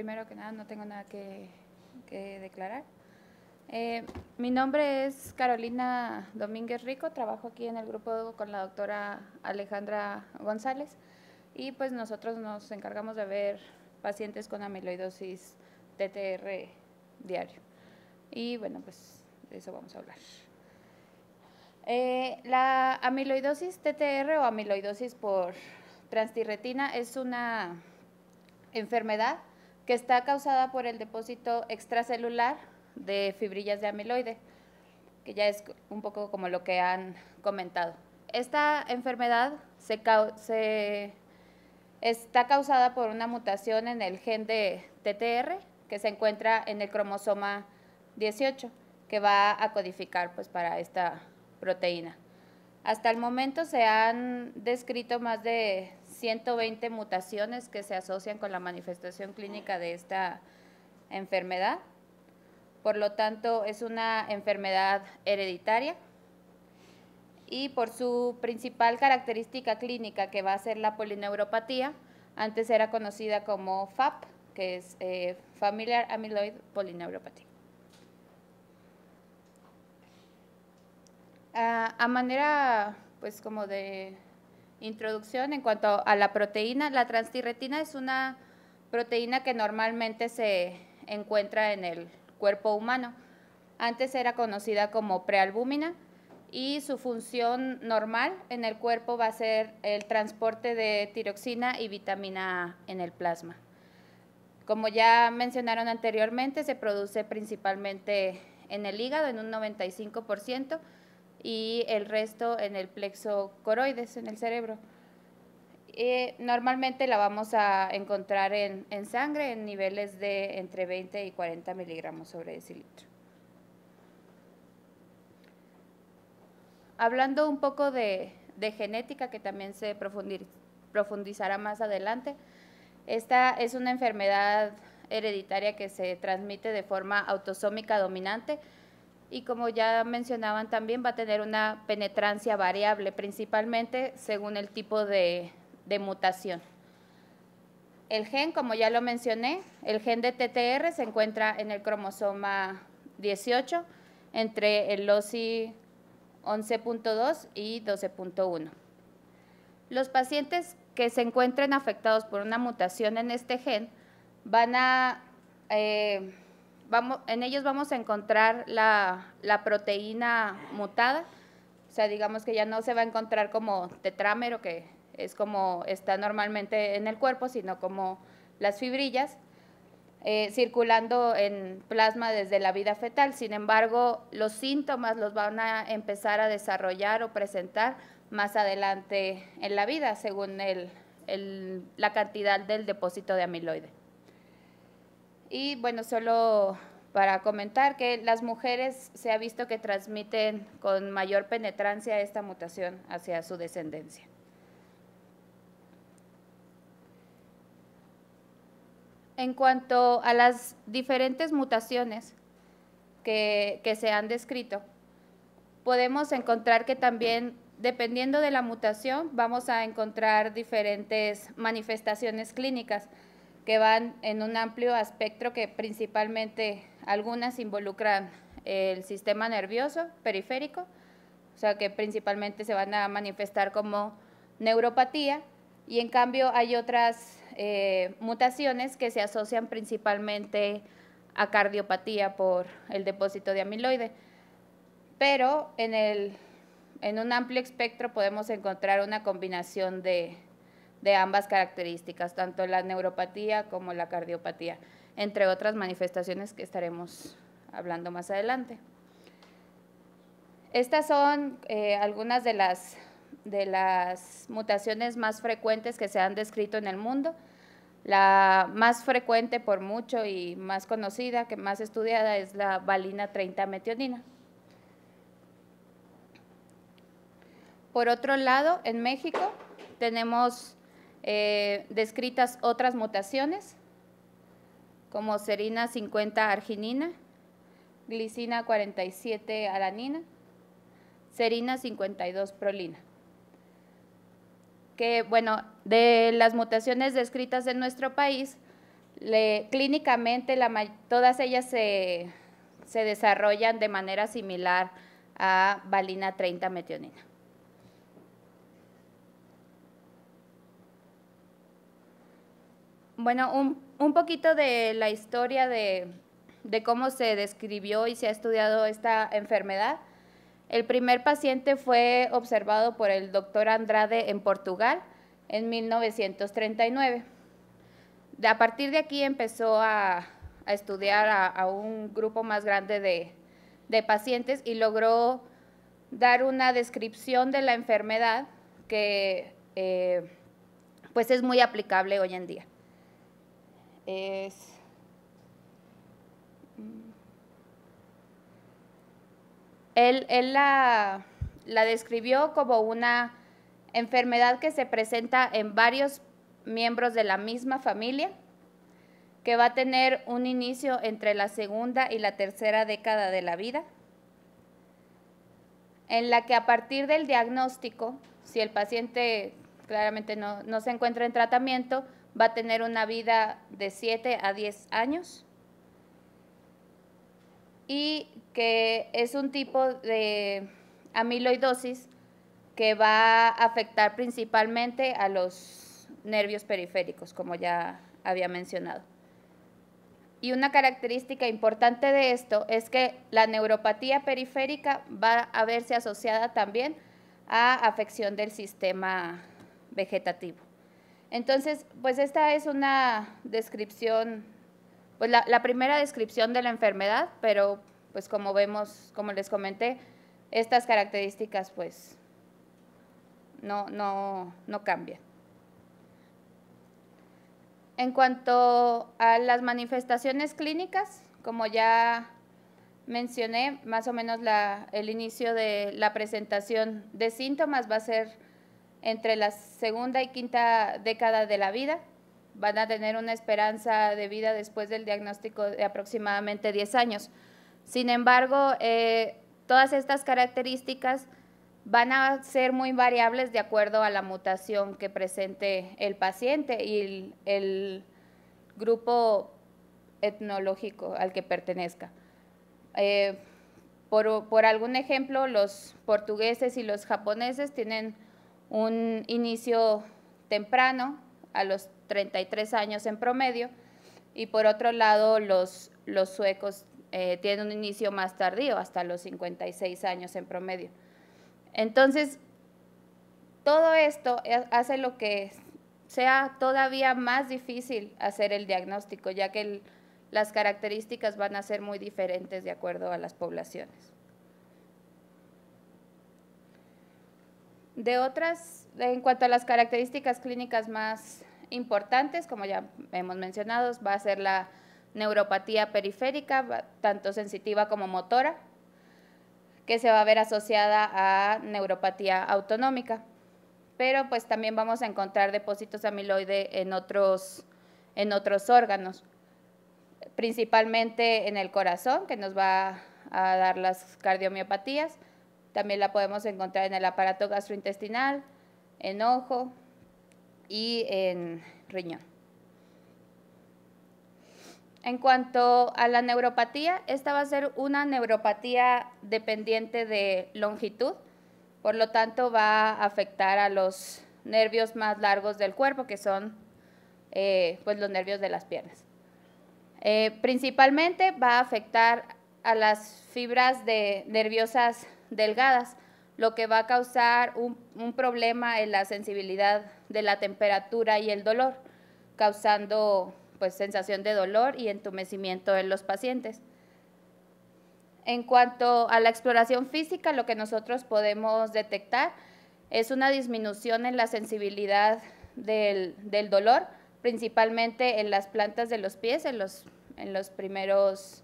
primero que nada, no tengo nada que declarar. Mi nombre es Carolina Domínguez Rico, trabajo aquí en el grupo con la doctora Alejandra González y pues nosotros nos encargamos de ver pacientes con amiloidosis TTR diario. Y bueno, pues de eso vamos a hablar. La amiloidosis TTR o amiloidosis por transtirretina es una enfermedad que está causada por el depósito extracelular de fibrillas de amiloide, que ya es un poco como lo que han comentado. Esta enfermedad está causada por una mutación en el gen de TTR que se encuentra en el cromosoma 18, que va a codificar pues, para esta proteína. Hasta el momento se han descrito más de 120 mutaciones que se asocian con la manifestación clínica de esta enfermedad. Por lo tanto, es una enfermedad hereditaria y por su principal característica clínica, que va a ser la polineuropatía, antes era conocida como FAP, que es Familiar Amyloid Polyneuropathy. A manera, pues, como de introducción en cuanto a la proteína, la transtirretina es una proteína que normalmente se encuentra en el cuerpo humano. Antes era conocida como prealbúmina y su función normal en el cuerpo va a ser el transporte de tiroxina y vitamina A en el plasma. Como ya mencionaron anteriormente, se produce principalmente en el hígado en un 95%, y el resto en el plexo coroides, en el cerebro. Normalmente la vamos a encontrar en sangre en niveles de entre 20 y 40 miligramos sobre decilitro. Hablando un poco de genética, que también se profundizará más adelante, esta es una enfermedad hereditaria que se transmite de forma autosómica dominante, y como ya mencionaban también va a tener una penetrancia variable, principalmente según el tipo de mutación. El gen, como ya lo mencioné, el gen de TTR se encuentra en el cromosoma 18 entre el loci 11.2 y 12.1. Los pacientes que se encuentren afectados por una mutación en este gen en ellos vamos a encontrar la proteína mutada, o sea, digamos que ya no se va a encontrar como tetrámero, que es como está normalmente en el cuerpo, sino como las fibrillas, circulando en plasma desde la vida fetal. Sin embargo, los síntomas los van a empezar a desarrollar o presentar más adelante en la vida, según la cantidad del depósito de amiloide. Y bueno, solo para comentar que las mujeres se ha visto que transmiten con mayor penetrancia esta mutación hacia su descendencia. En cuanto a las diferentes mutaciones que se han descrito, podemos encontrar que también, dependiendo de la mutación, vamos a encontrar diferentes manifestaciones clínicas que van en un amplio espectro, que principalmente algunas involucran el sistema nervioso periférico, o sea que principalmente se van a manifestar como neuropatía, y en cambio hay otras mutaciones que se asocian principalmente a cardiopatía por el depósito de amiloide, pero en un amplio espectro podemos encontrar una combinación de ambas características, tanto la neuropatía como la cardiopatía, entre otras manifestaciones que estaremos hablando más adelante. Estas son algunas de las mutaciones más frecuentes que se han descrito en el mundo. La más frecuente por mucho y más conocida, que más estudiada, es la valina 30-metionina. Por otro lado, en México tenemos descritas otras mutaciones, como serina 50-arginina, glicina 47-alanina, serina 52-prolina. Que, bueno, de las mutaciones descritas en nuestro país, Clínicamente, todas ellas se desarrollan de manera similar a valina 30-metionina. Bueno, un poquito de la historia de cómo se describió y se ha estudiado esta enfermedad. El primer paciente fue observado por el doctor Andrade en Portugal en 1939. A partir de aquí empezó a estudiar a un grupo más grande de pacientes y logró dar una descripción de la enfermedad que pues es muy aplicable hoy en día. Él la describió como una enfermedad que se presenta en varios miembros de la misma familia, que va a tener un inicio entre la segunda y la tercera década de la vida, en la que a partir del diagnóstico, si el paciente claramente no se encuentra en tratamiento, va a tener una vida de 7 a 10 años y que es un tipo de amiloidosis que va a afectar principalmente a los nervios periféricos, como ya había mencionado. Y una característica importante de esto es que la neuropatía periférica va a verse asociada también a afección del sistema vegetativo. Entonces, pues esta es una descripción, pues la primera descripción de la enfermedad, pero pues como vemos, como les comenté, estas características pues no cambian. En cuanto a las manifestaciones clínicas, como ya mencioné, más o menos el inicio de la presentación de síntomas va a ser entre la segunda y quinta década de la vida. Van a tener una esperanza de vida después del diagnóstico de aproximadamente 10 años. Sin embargo, todas estas características van a ser muy variables de acuerdo a la mutación que presente el paciente y el grupo etnológico al que pertenezca. Por algún ejemplo, los portugueses y los japoneses tienen un inicio temprano, a los 33 años en promedio, y por otro lado los suecos tienen un inicio más tardío, hasta los 56 años en promedio. Entonces, todo esto hace lo que sea todavía más difícil hacer el diagnóstico, ya que las características van a ser muy diferentes de acuerdo a las poblaciones. En cuanto a las características clínicas más importantes, como ya hemos mencionado, va a ser la neuropatía periférica, tanto sensitiva como motora, que se va a ver asociada a neuropatía autonómica. Pero pues también vamos a encontrar depósitos amiloide en otros órganos, principalmente en el corazón, que nos va a dar las cardiomiopatías. También la podemos encontrar en el aparato gastrointestinal, en ojo y en riñón. En cuanto a la neuropatía, esta va a ser una neuropatía dependiente de longitud, por lo tanto va a afectar a los nervios más largos del cuerpo, que son pues los nervios de las piernas. Principalmente va a afectar a las fibras nerviosas delgadas, lo que va a causar un problema en la sensibilidad de la temperatura y el dolor, causando pues sensación de dolor y entumecimiento en los pacientes. En cuanto a la exploración física, lo que nosotros podemos detectar es una disminución en la sensibilidad del dolor, principalmente en las plantas de los pies, en los primeros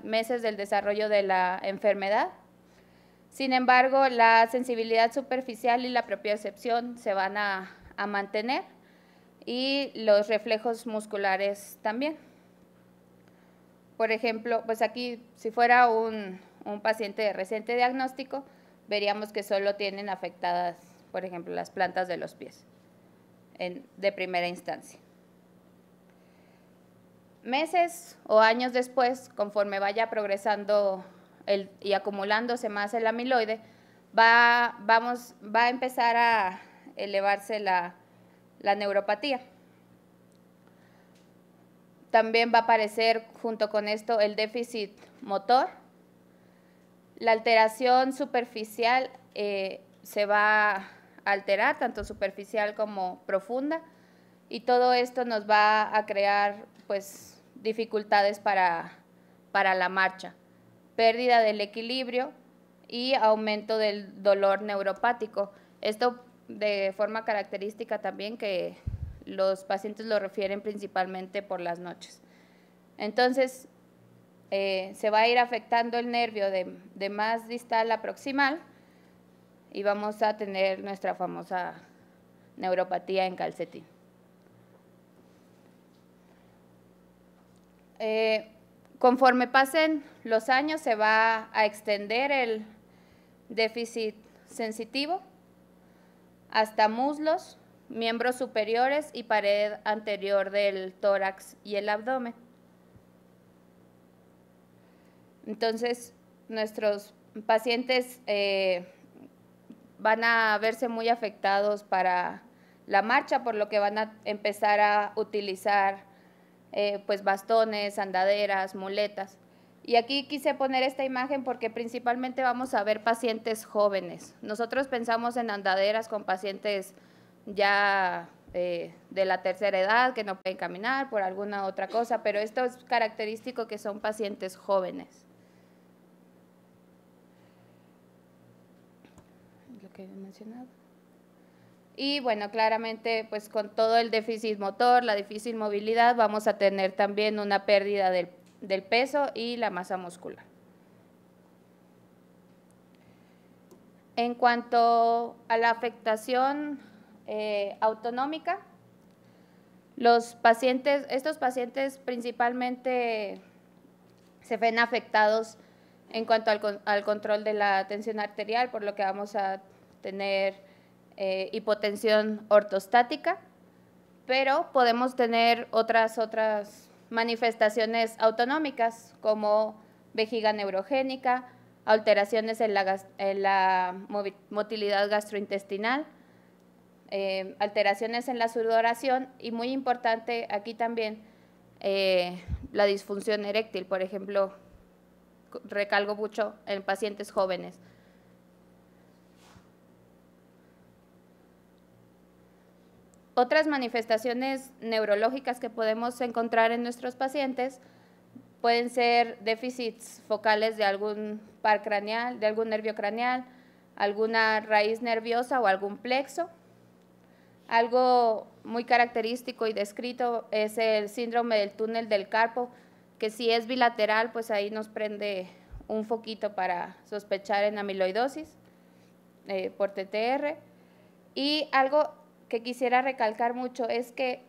meses del desarrollo de la enfermedad. Sin embargo, la sensibilidad superficial y la propiocepción se van a mantener, y los reflejos musculares también. Por ejemplo, pues aquí, si fuera un paciente de reciente diagnóstico, veríamos que solo tienen afectadas, por ejemplo, las plantas de los pies de primera instancia. meses o años después, conforme vaya progresando y acumulándose más el amiloide, va a empezar a elevarse la neuropatía. También va a aparecer junto con esto el déficit motor. La alteración superficial se va a alterar, tanto superficial como profunda, y todo esto nos va a crear pues dificultades para la marcha, pérdida del equilibrio y aumento del dolor neuropático. Esto de forma característica también que los pacientes lo refieren principalmente por las noches. Entonces, se va a ir afectando el nervio de más distal a proximal y vamos a tener nuestra famosa neuropatía en calcetín. Conforme pasen los años, se va a extender el déficit sensitivo hasta muslos, miembros superiores y pared anterior del tórax y el abdomen. Entonces, nuestros pacientes van a verse muy afectados para la marcha, por lo que van a empezar a utilizar pues bastones, andaderas, muletas. Y aquí quise poner esta imagen porque principalmente vamos a ver pacientes jóvenes. Nosotros pensamos en andaderas con pacientes ya de la tercera edad que no pueden caminar por alguna otra cosa, pero esto es característico que son pacientes jóvenes. Lo que he mencionado. Y bueno, claramente pues con todo el déficit motor, la difícil movilidad, vamos a tener también una pérdida del peso y la masa muscular. En cuanto a la afectación autonómica, estos pacientes principalmente se ven afectados en cuanto al control de la tensión arterial, por lo que vamos a tener hipotensión ortostática, pero podemos tener otras manifestaciones autonómicas como vejiga neurogénica, alteraciones en la motilidad gastrointestinal, alteraciones en la sudoración y muy importante aquí también la disfunción eréctil, por ejemplo, recalco mucho en pacientes jóvenes. Otras manifestaciones neurológicas que podemos encontrar en nuestros pacientes pueden ser déficits focales de algún par craneal, de algún nervio craneal, alguna raíz nerviosa o algún plexo. Algo muy característico y descrito es el síndrome del túnel del carpo, que si es bilateral, pues ahí nos prende un foquito para sospechar en amiloidosis por TTR. Y algo que quisiera recalcar mucho es que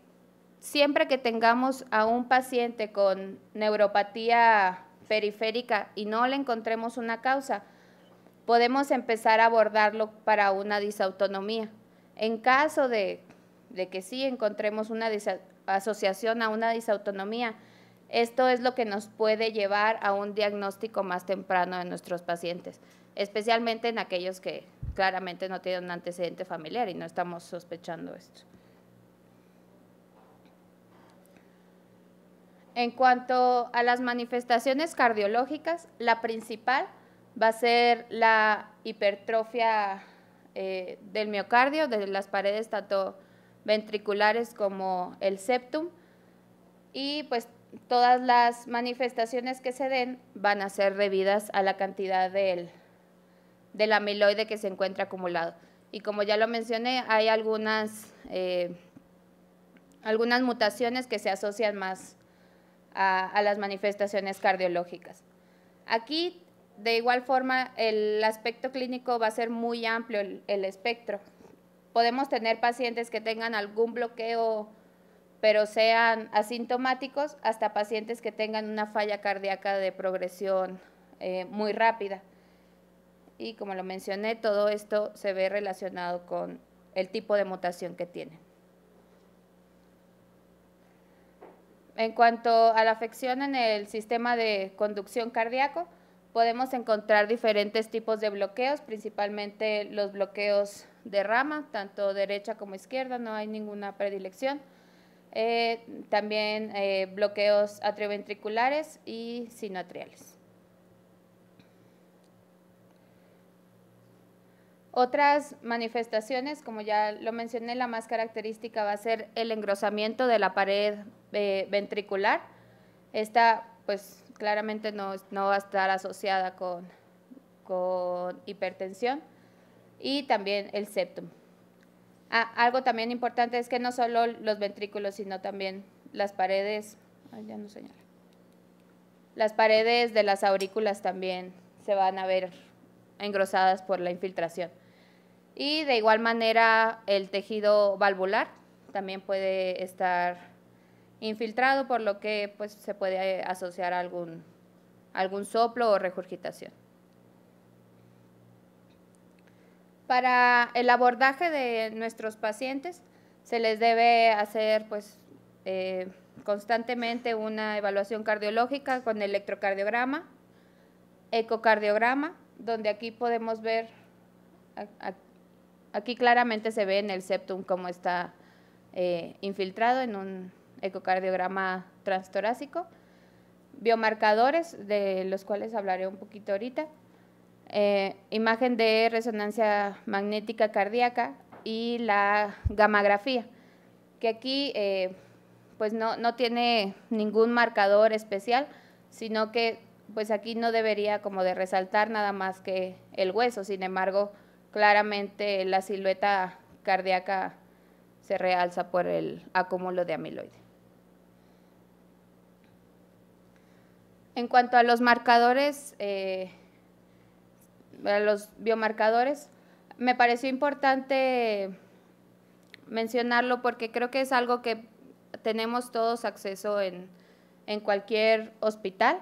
siempre que tengamos a un paciente con neuropatía periférica y no le encontremos una causa, podemos empezar a abordarlo para una disautonomía. En caso de que sí encontremos una asociación a una disautonomía, esto es lo que nos puede llevar a un diagnóstico más temprano de nuestros pacientes, especialmente en aquellos que claramente no tienen un antecedente familiar y no estamos sospechando esto. En cuanto a las manifestaciones cardiológicas, la principal va a ser la hipertrofia del miocardio, de las paredes tanto ventriculares como el septum, y pues todas las manifestaciones que se den van a ser debidas a la cantidad del amiloide que se encuentra acumulado. Y como ya lo mencioné, hay algunas mutaciones que se asocian más a las manifestaciones cardiológicas. Aquí, de igual forma, el aspecto clínico va a ser muy amplio el espectro. Podemos tener pacientes que tengan algún bloqueo, pero sean asintomáticos, hasta pacientes que tengan una falla cardíaca de progresión muy rápida. Y como lo mencioné, todo esto se ve relacionado con el tipo de mutación que tienen. En cuanto a la afección en el sistema de conducción cardíaco, podemos encontrar diferentes tipos de bloqueos, principalmente los bloqueos de rama, tanto derecha como izquierda, no hay ninguna predilección. También bloqueos atrioventriculares y sinoatriales. Otras manifestaciones, como ya lo mencioné, la más característica va a ser el engrosamiento de la pared ventricular. Esta, pues, claramente no va a estar asociada con hipertensión, y también el septum. Algo también importante es que no solo los ventrículos, sino también las paredes, ya no señala, las paredes de las aurículas también se van a ver engrosadas por la infiltración. Y de igual manera el tejido valvular también puede estar infiltrado, por lo que pues, se puede asociar a algún soplo o regurgitación. Para el abordaje de nuestros pacientes se les debe hacer pues, constantemente una evaluación cardiológica con electrocardiograma, ecocardiograma, donde aquí podemos ver, aquí claramente se ve en el septum cómo está infiltrado en un ecocardiograma transtorácico, biomarcadores, de los cuales hablaré un poquito ahorita, imagen de resonancia magnética cardíaca y la gammagrafía, que aquí pues no tiene ningún marcador especial, sino que pues aquí no debería como de resaltar nada más que el hueso. Sin embargo, claramente la silueta cardíaca se realza por el acúmulo de amiloide. En cuanto a los marcadores, a los biomarcadores, me pareció importante mencionarlo porque creo que es algo que tenemos todos acceso en cualquier hospital.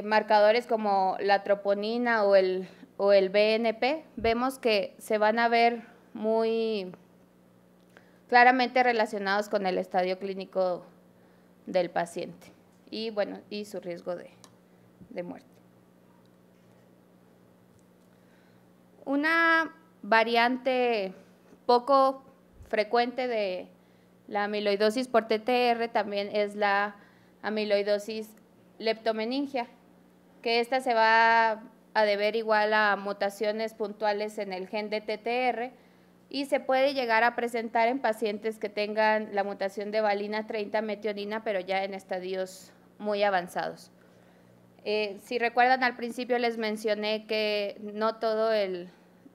Marcadores como la troponina o el BNP, vemos que se van a ver muy claramente relacionados con el estadio clínico del paciente y, bueno, y su riesgo de muerte. Una variante poco frecuente de la amiloidosis por TTR también es la amiloidosis leptomeningia, que esta se va a deber igual a mutaciones puntuales en el gen de TTR y se puede llegar a presentar en pacientes que tengan la mutación de valina 30 metionina, pero ya en estadios muy avanzados. Si recuerdan, al principio les mencioné que no todo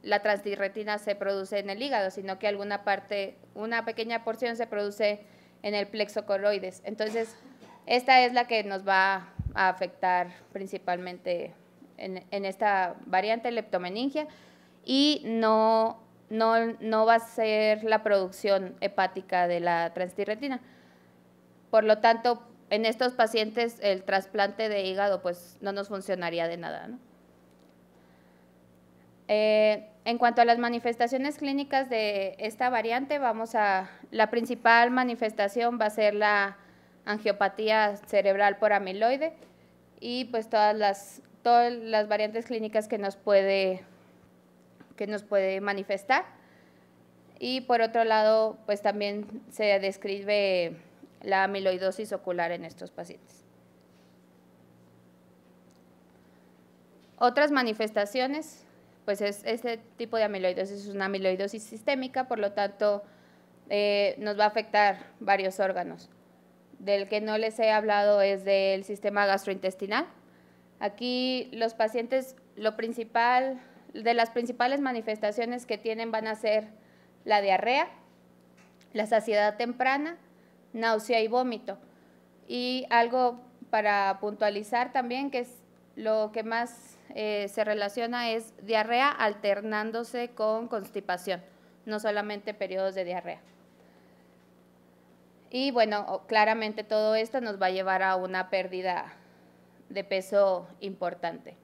la transdirretina se produce en el hígado, sino que alguna parte, una pequeña porción se produce en el plexo coroides. Entonces, esta es la que nos va a afectar principalmente en esta variante leptomeningia, y no va a ser la producción hepática de la transdirretina. Por lo tanto, en estos pacientes el trasplante de hígado pues no nos funcionaría de nada, ¿no? En cuanto a las manifestaciones clínicas de esta variante, la principal manifestación va a ser la angiopatía cerebral por amiloide y pues todas las variantes clínicas que nos puede manifestar. Y por otro lado, pues también se describe la amiloidosis ocular en estos pacientes. Otras manifestaciones, pues este tipo de amiloidosis es una amiloidosis sistémica, por lo tanto nos va a afectar varios órganos. Del que no les he hablado es del sistema gastrointestinal. Aquí los pacientes, de las principales manifestaciones que tienen van a ser la diarrea, la saciedad temprana, náusea y vómito. Y algo para puntualizar también, que es lo que más se relaciona, es diarrea alternándose con constipación, no solamente periodos de diarrea. Y bueno, claramente todo esto nos va a llevar a una pérdida de peso importante.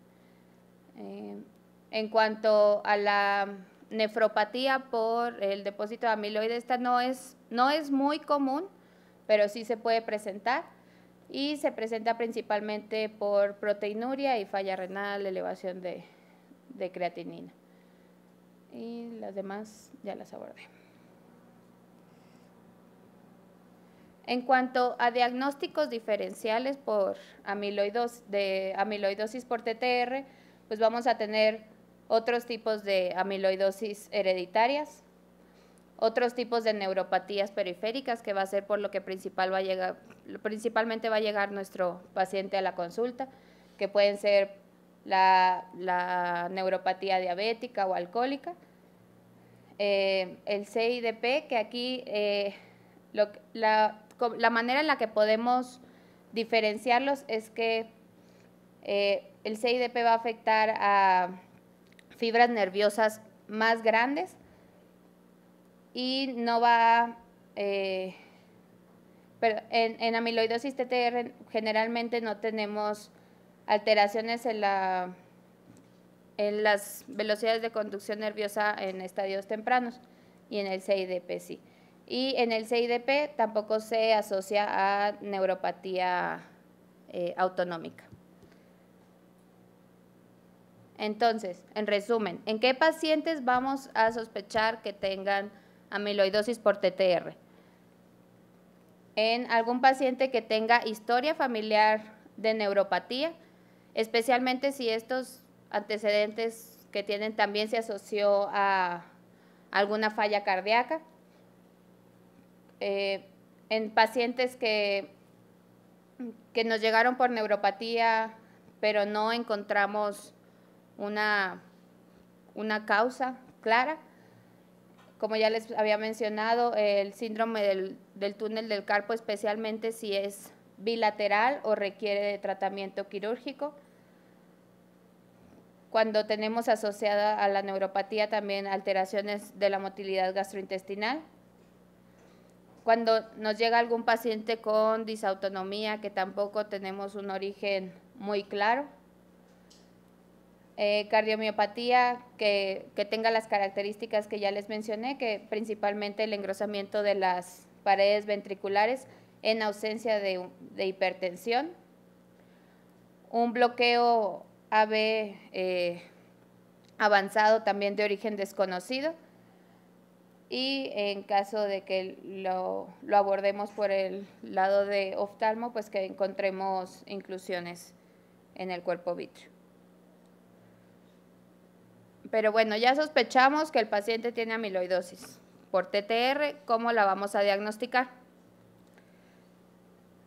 En cuanto a la nefropatía por el depósito de amiloide, esta no es muy común, pero sí se puede presentar y se presenta principalmente por proteinuria y falla renal, elevación de creatinina. Y las demás ya las abordé. En cuanto a diagnósticos diferenciales por amiloidosis por TTR, pues vamos a tener otros tipos de amiloidosis hereditarias, otros tipos de neuropatías periféricas, que va a ser por lo que principalmente va a llegar nuestro paciente a la consulta, que pueden ser la neuropatía diabética o alcohólica, el CIDP, que aquí la manera en la que podemos diferenciarlos es que el CIDP va a afectar a fibras nerviosas más grandes y no va, pero en amiloidosis TTR generalmente no tenemos alteraciones en las velocidades de conducción nerviosa en estadios tempranos, y en el CIDP sí. Y en el CIDP tampoco se asocia a neuropatía autonómica. Entonces, en resumen, ¿en qué pacientes vamos a sospechar que tengan amiloidosis por TTR? En algún paciente que tenga historia familiar de neuropatía, especialmente si estos antecedentes que tienen también se asoció a alguna falla cardíaca. En pacientes que nos llegaron por neuropatía, pero no encontramos una causa clara. Como ya les había mencionado, el síndrome del túnel del carpo, especialmente si es bilateral o requiere de tratamiento quirúrgico. Cuando tenemos asociada a la neuropatía también alteraciones de la motilidad gastrointestinal. Cuando nos llega algún paciente con disautonomía, que tampoco tenemos un origen muy claro. Cardiomiopatía que tenga las características que ya les mencioné, que principalmente el engrosamiento de las paredes ventriculares en ausencia de hipertensión. Un bloqueo AB avanzado también de origen desconocido. Y en caso de que lo abordemos por el lado de oftalmo, pues que encontremos inclusiones en el cuerpo vítreo. Pero bueno, ya sospechamos que el paciente tiene amiloidosis por TTR. ¿Cómo la vamos a diagnosticar?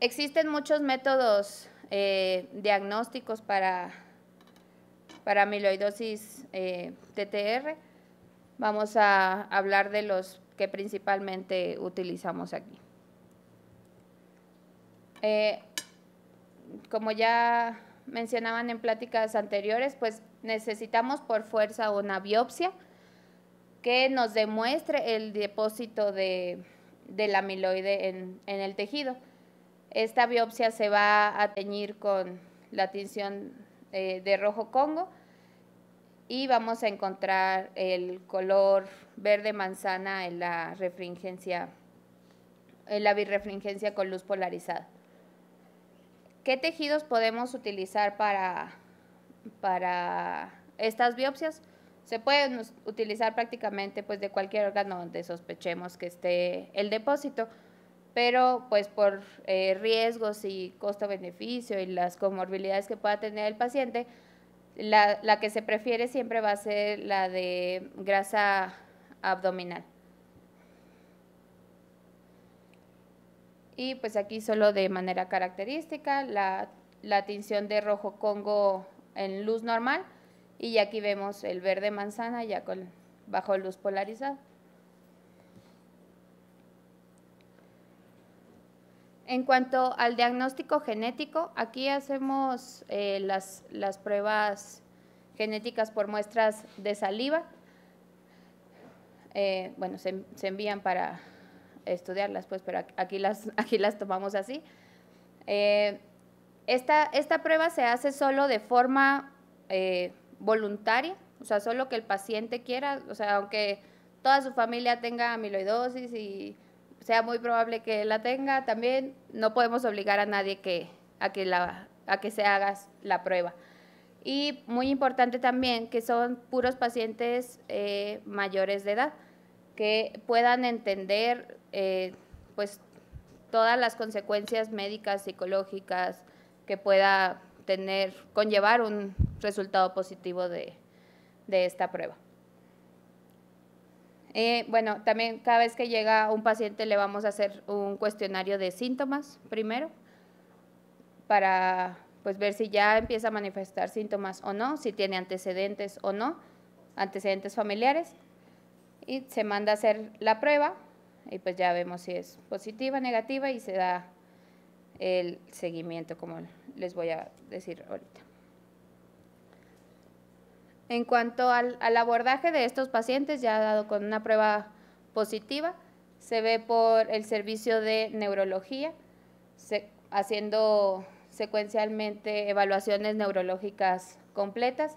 Existen muchos métodos diagnósticos para amiloidosis TTR. Vamos a hablar de los que principalmente utilizamos aquí. Como ya mencionaban en pláticas anteriores, pues necesitamos por fuerza una biopsia que nos demuestre el depósito del amiloide en el tejido. Esta biopsia se va a teñir con la tinción de rojo Congo y vamos a encontrar el color verde manzana en la refringencia, en la birrefringencia con luz polarizada. ¿Qué tejidos podemos utilizar para estas biopsias? Se pueden utilizar prácticamente pues, de cualquier órgano donde sospechemos que esté el depósito, pero pues por riesgos y costo-beneficio y las comorbilidades que pueda tener el paciente, la que se prefiere siempre va a ser la de grasa abdominal. Y pues aquí solo de manera característica la tinción de rojo Congo en luz normal, y aquí vemos el verde manzana ya bajo luz polarizada. En cuanto al diagnóstico genético, aquí hacemos las pruebas genéticas por muestras de saliva. Bueno, se envían para estudiarlas, pues, pero aquí las tomamos así. Esta prueba se hace solo de forma voluntaria, o sea, solo que el paciente quiera, o sea, aunque toda su familia tenga amiloidosis y sea muy probable que la tenga también. No podemos obligar a nadie a que se haga la prueba. Y muy importante también que son puros pacientes mayores de edad, que puedan entender pues todas las consecuencias médicas, psicológicas que pueda conllevar un resultado positivo de esta prueba. Bueno, también cada vez que llega un paciente le vamos a hacer un cuestionario de síntomas primero para pues ver si ya empieza a manifestar síntomas o no, si tiene antecedentes o no, antecedentes familiares, y se manda a hacer la prueba y pues ya vemos si es positiva, negativa y se da el seguimiento, como les voy a decir ahorita. En cuanto al abordaje de estos pacientes, ya dado con una prueba positiva, se ve por el servicio de neurología, haciendo secuencialmente evaluaciones neurológicas completas,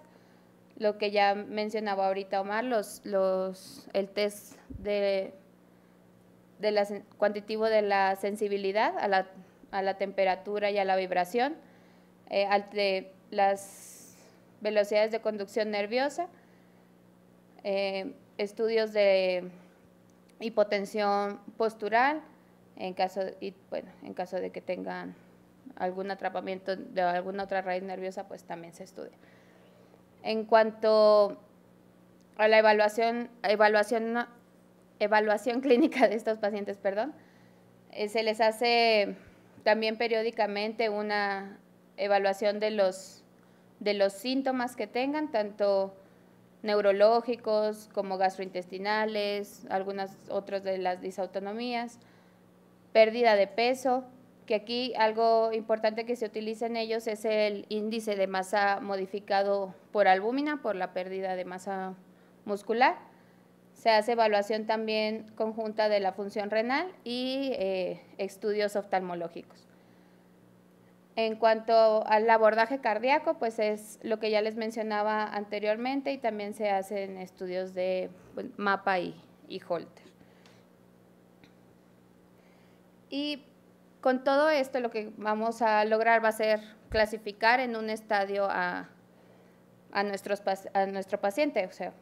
lo que ya mencionaba ahorita Omar, el test cuantitativo de la sensibilidad a la temperatura y a la vibración, de las velocidades de conducción nerviosa, estudios de hipotensión postural, en caso de que tengan algún atrapamiento de alguna otra raíz nerviosa, pues también se estudia. En cuanto a la evaluación clínica de estos pacientes, se les hace también periódicamente una evaluación de los síntomas que tengan, tanto neurológicos como gastrointestinales, algunas otras de las disautonomías, pérdida de peso, que aquí algo importante que se utiliza en ellos es el índice de masa modificado por albúmina, por la pérdida de masa muscular. Se hace evaluación también conjunta de la función renal y estudios oftalmológicos. En cuanto al abordaje cardíaco, pues es lo que ya les mencionaba anteriormente y también se hacen estudios de MAPA y Holter. Y con todo esto lo que vamos a lograr va a ser clasificar en un estadio a nuestro paciente, o sea,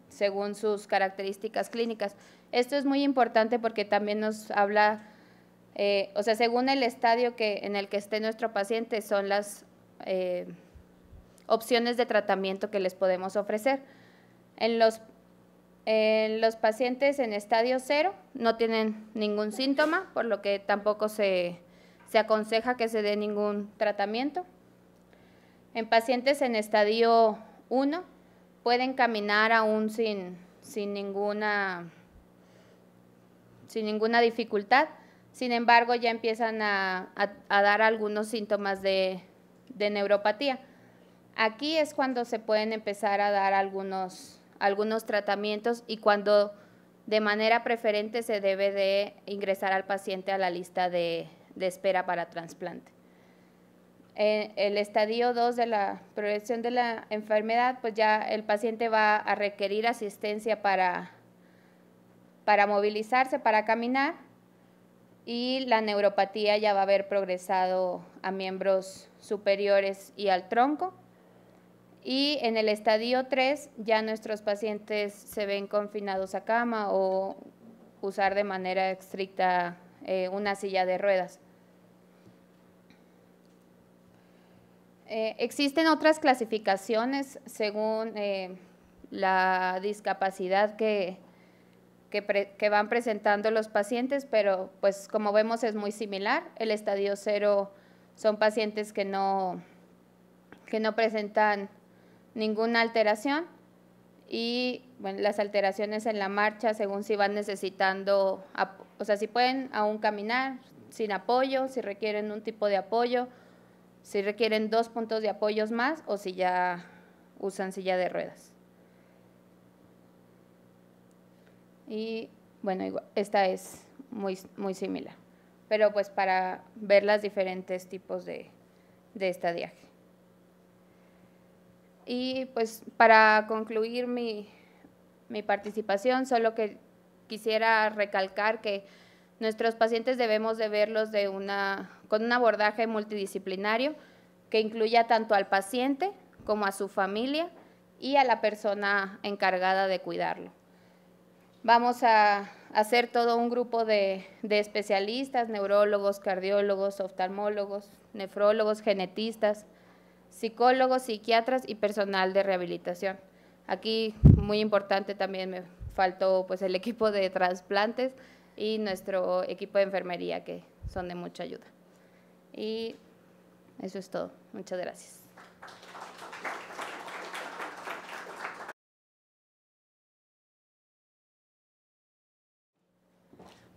según sus características clínicas. Esto es muy importante porque también nos habla, o sea, según el estadio en el que esté nuestro paciente, son las opciones de tratamiento que les podemos ofrecer. En los pacientes en estadio 0 no tienen ningún síntoma, por lo que tampoco se aconseja que se dé ningún tratamiento. En pacientes en estadio 1 pueden caminar aún sin ninguna dificultad, sin embargo ya empiezan a dar algunos síntomas de neuropatía. Aquí es cuando se pueden empezar a dar algunos tratamientos y cuando de manera preferente se debe de ingresar al paciente a la lista de espera para trasplante. El estadio 2 de la progresión de la enfermedad, pues ya el paciente va a requerir asistencia para movilizarse, para caminar, y la neuropatía ya va a haber progresado a miembros superiores y al tronco. Y en el estadio 3 ya nuestros pacientes se ven confinados a cama o usar de manera estricta una silla de ruedas. Existen otras clasificaciones según la discapacidad que van presentando los pacientes, pero pues como vemos es muy similar. El estadio 0 son pacientes que no presentan ninguna alteración y bueno, las alteraciones en la marcha según si van necesitando, o sea, si pueden aún caminar sin apoyo, si requieren un tipo de apoyo, si requieren 2 puntos de apoyos más o si ya usan silla de ruedas. Y bueno, igual, esta es muy similar, pero pues para ver los diferentes tipos de estadiaje. Y pues para concluir mi participación, solo que quisiera recalcar que Nuestros pacientes debemos de verlos con un abordaje multidisciplinario que incluya tanto al paciente como a su familia y a la persona encargada de cuidarlo. Vamos a hacer todo un grupo de especialistas, neurólogos, cardiólogos, oftalmólogos, nefrólogos, genetistas, psicólogos, psiquiatras y personal de rehabilitación. Aquí, muy importante también me faltó pues el equipo de trasplantes y nuestro equipo de enfermería, que son de mucha ayuda. Y eso es todo. Muchas gracias.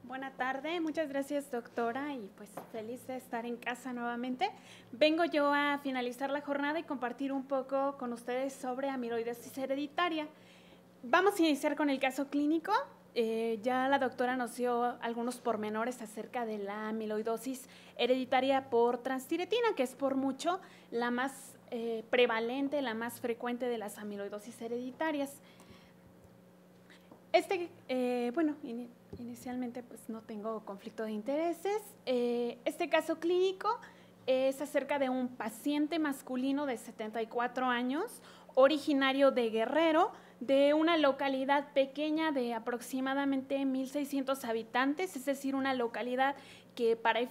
Buena tarde, muchas gracias, doctora, y pues feliz de estar en casa nuevamente. Vengo yo a finalizar la jornada y compartir un poco con ustedes sobre amiloidosis hereditaria. Vamos a iniciar con el caso clínico. Ya la doctora nos dio algunos pormenores acerca de la amiloidosis hereditaria por transtiretina, que es por mucho la más prevalente, la más frecuente de las amiloidosis hereditarias. Bueno, inicialmente pues no tengo conflicto de intereses. Este caso clínico es acerca de un paciente masculino de 74 años, originario de Guerrero, de una localidad pequeña de aproximadamente 1,600 habitantes, es decir, una localidad que para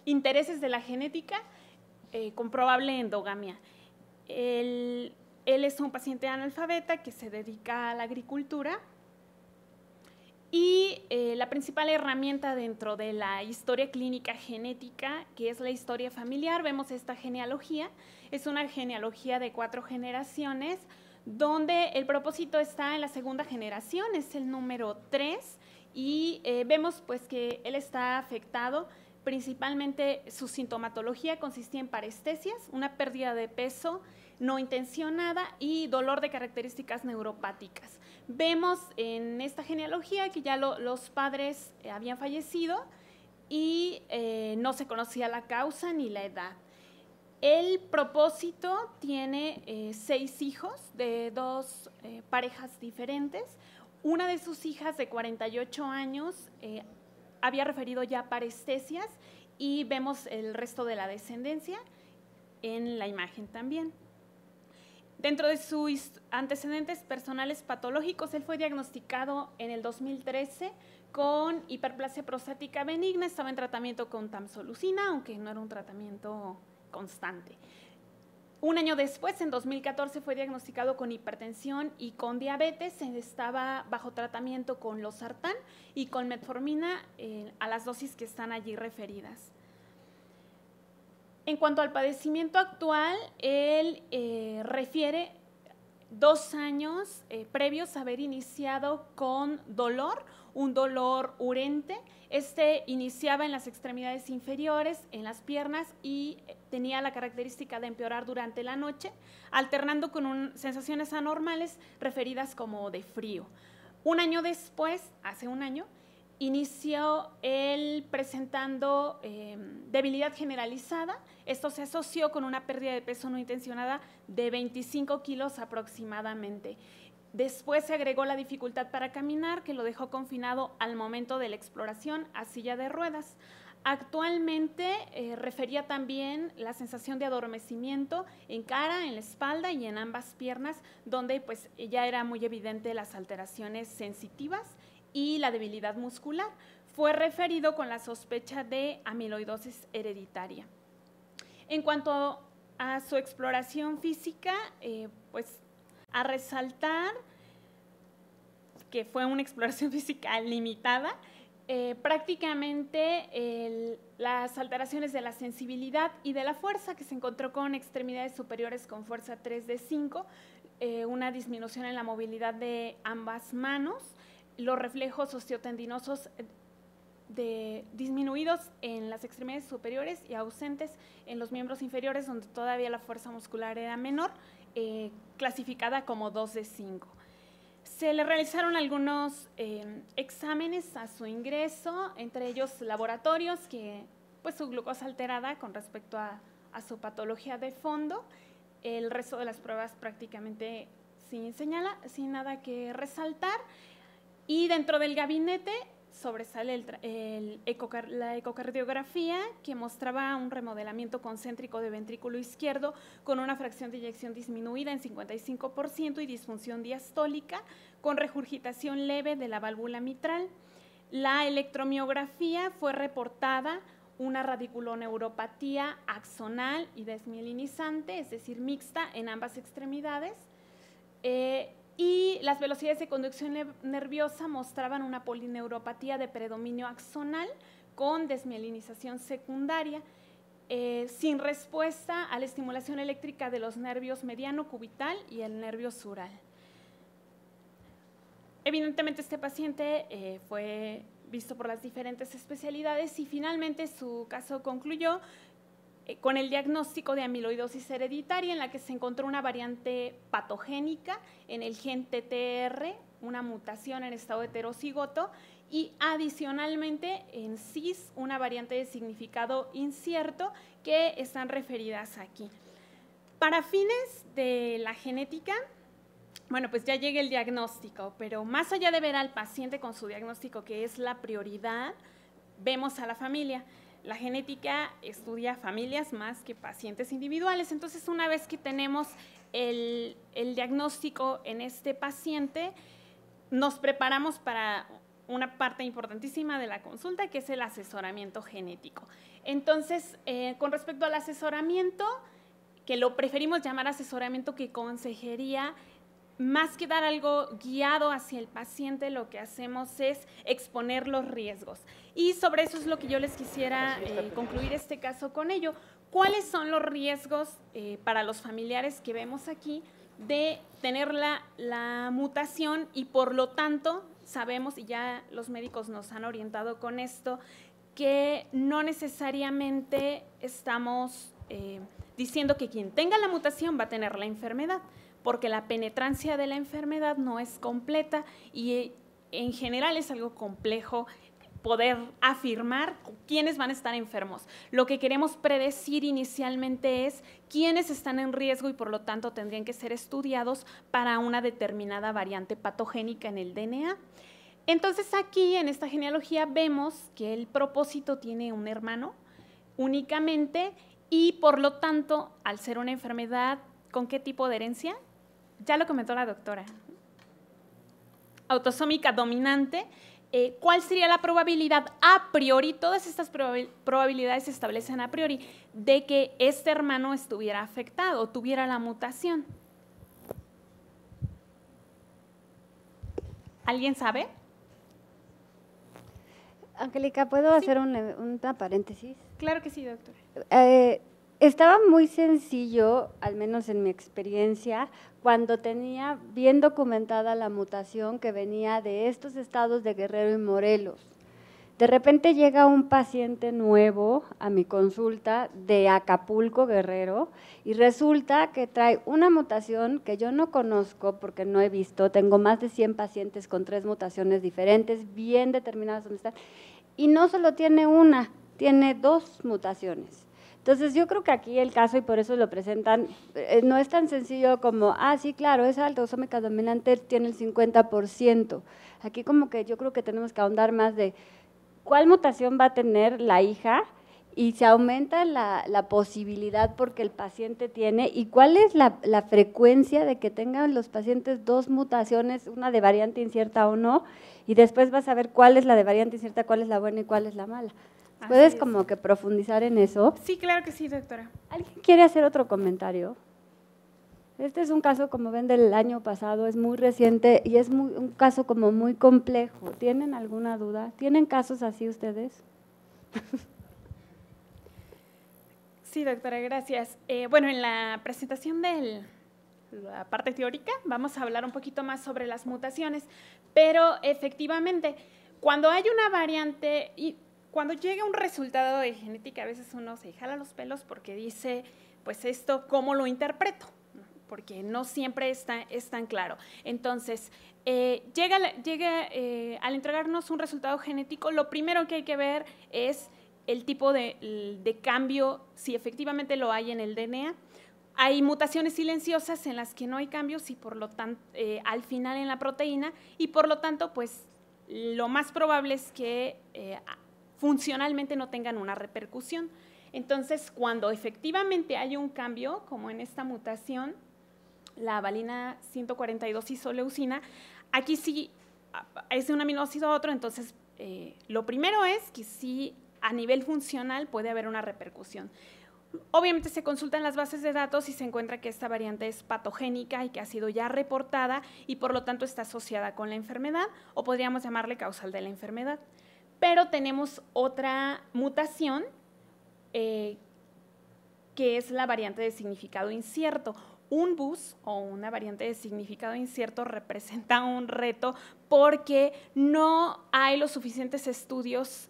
intereses de la genética, con probable endogamia. Él es un paciente analfabeta que se dedica a la agricultura y la principal herramienta dentro de la historia clínica genética, que es la historia familiar, vemos esta genealogía. Es una genealogía de 4 generaciones, donde el propósito está en la segunda generación, es el número 3, y vemos pues que él está afectado. Principalmente su sintomatología consistía en parestesias, una pérdida de peso no intencionada y dolor de características neuropáticas. Vemos en esta genealogía que ya los padres habían fallecido y no se conocía la causa ni la edad. El propósito tiene 6 hijos de 2 parejas diferentes. Una de sus hijas de 48 años había referido ya parestesias y vemos el resto de la descendencia en la imagen también. Dentro de sus antecedentes personales patológicos, él fue diagnosticado en el 2013 con hiperplasia prostática benigna, estaba en tratamiento con tamsulosin, aunque no era un tratamiento constante. Un año después, en 2014, fue diagnosticado con hipertensión y con diabetes, estaba bajo tratamiento con losartán y con metformina a las dosis que están allí referidas. En cuanto al padecimiento actual, él refiere 2 años previos a haber iniciado con dolor, un dolor urente. Iniciaba en las extremidades inferiores, en las piernas, y tenía la característica de empeorar durante la noche, alternando con sensaciones anormales referidas como de frío. Un año después, hace un año, inició él presentando debilidad generalizada. Esto se asoció con una pérdida de peso no intencionada de 25 kilos aproximadamente. Después se agregó la dificultad para caminar, que lo dejó confinado al momento de la exploración a silla de ruedas. Actualmente refería también la sensación de adormecimiento en cara, en la espalda y en ambas piernas, donde pues ya era muy evidente las alteraciones sensitivas y la debilidad muscular. Fue referido con la sospecha de amiloidosis hereditaria. En cuanto a su exploración física, pues a resaltar que fue una exploración física limitada. Prácticamente las alteraciones de la sensibilidad y de la fuerza, que se encontró con extremidades superiores con fuerza 3 de 5, una disminución en la movilidad de ambas manos, los reflejos osteotendinosos disminuidos en las extremidades superiores y ausentes en los miembros inferiores, donde todavía la fuerza muscular era menor, clasificada como 2 de 5. Se le realizaron algunos exámenes a su ingreso, entre ellos laboratorios, que pues su glucosa alterada con respecto a su patología de fondo. El resto de las pruebas prácticamente sin nada que resaltar. Y dentro del gabinete sobresale la ecocardiografía, que mostraba un remodelamiento concéntrico de ventrículo izquierdo con una fracción de eyección disminuida en 55% y disfunción diastólica, con regurgitación leve de la válvula mitral. La electromiografía fue reportada una radiculoneuropatía axonal y desmielinizante, es decir, mixta en ambas extremidades. Y las velocidades de conducción nerviosa mostraban una polineuropatía de predominio axonal con desmielinización secundaria, sin respuesta a la estimulación eléctrica de los nervios mediano cubital y el nervio sural. Evidentemente este paciente fue visto por las diferentes especialidades y finalmente su caso concluyó con el diagnóstico de amiloidosis hereditaria, en la que se encontró una variante patogénica en el gen TTR, una mutación en estado heterocigoto, y adicionalmente en CIS, una variante de significado incierto, que están referidas aquí. Para fines de la genética, bueno, pues ya llega el diagnóstico, pero más allá de ver al paciente con su diagnóstico, que es la prioridad, vemos a la familia. La genética estudia familias más que pacientes individuales. Entonces, una vez que tenemos el diagnóstico en este paciente, nos preparamos para una parte importantísima de la consulta, que es el asesoramiento genético. Entonces, con respecto al asesoramiento, que lo preferimos llamar asesoramiento que consejería, más que dar algo guiado hacia el paciente, lo que hacemos es exponer los riesgos. Y sobre eso es lo que yo les quisiera concluir este caso con ello. ¿Cuáles son los riesgos para los familiares que vemos aquí de tener la mutación? Y por lo tanto, sabemos, y ya los médicos nos han orientado con esto, que no necesariamente estamos diciendo que quien tenga la mutación va a tener la enfermedad, porque la penetrancia de la enfermedad no es completa y en general es algo complejo poder afirmar quiénes van a estar enfermos. Lo que queremos predecir inicialmente es quiénes están en riesgo y por lo tanto tendrían que ser estudiados para una determinada variante patogénica en el DNA. Entonces aquí en esta genealogía vemos que el propósito tiene un hermano únicamente y por lo tanto, al ser una enfermedad, ¿con qué tipo de herencia? Ya lo comentó la doctora. Autosómica dominante. ¿Cuál sería la probabilidad a priori? Todas estas probabilidades se establecen a priori de que este hermano estuviera afectado, tuviera la mutación. ¿Alguien sabe? Angélica, ¿puedo hacer una paréntesis? Claro que sí, doctora. Estaba muy sencillo, al menos en mi experiencia, cuando tenía bien documentada la mutación que venía de estos estados de Guerrero y Morelos. De repente llega un paciente nuevo a mi consulta de Acapulco, Guerrero, y resulta que trae una mutación que yo no conozco porque no he visto. Tengo más de 100 pacientes con 3 mutaciones diferentes, bien determinadas dónde están. Y no solo tiene una, tiene 2 mutaciones. Entonces, yo creo que aquí el caso, y por eso lo presentan, no es tan sencillo como, sí, claro, esa autosómica dominante tiene el 50%. Aquí como que yo creo que tenemos que ahondar más de cuál mutación va a tener la hija y se aumenta la posibilidad porque el paciente tiene, y cuál es la frecuencia de que tengan los pacientes 2 mutaciones, una de variante incierta o no, y después vas a ver cuál es la de variante incierta, cuál es la buena y cuál es la mala. ¿Puedes como que profundizar en eso? Sí, claro que sí, doctora. ¿Alguien quiere hacer otro comentario? Este es un caso, como ven, del año pasado, es muy reciente y es un caso como muy complejo. ¿Tienen alguna duda? ¿Tienen casos así ustedes? Sí, doctora, gracias. Bueno, en la presentación de la parte teórica vamos a hablar un poquito más sobre las mutaciones, pero efectivamente, cuando hay una variante y cuando llega un resultado de genética, a veces uno se jala los pelos porque dice, pues esto, ¿cómo lo interpreto? Porque no siempre es tan claro. Entonces, llega al entregarnos un resultado genético, lo primero que hay que ver es el tipo de cambio, si efectivamente lo hay en el DNA. Hay mutaciones silenciosas en las que no hay cambios y por lo tanto, al final en la proteína, y por lo tanto, pues lo más probable es que funcionalmente no tengan una repercusión. Entonces, cuando efectivamente hay un cambio, como en esta mutación, la valina 142 isoleucina, aquí sí es de un aminoácido a otro, entonces lo primero es que sí a nivel funcional puede haber una repercusión. Obviamente se consultan las bases de datos y se encuentra que esta variante es patogénica y que ha sido ya reportada y por lo tanto está asociada con la enfermedad o podríamos llamarle causal de la enfermedad. Pero tenemos otra mutación que es la variante de significado incierto. Un BUS o una variante de significado incierto representa un reto porque no hay los suficientes estudios,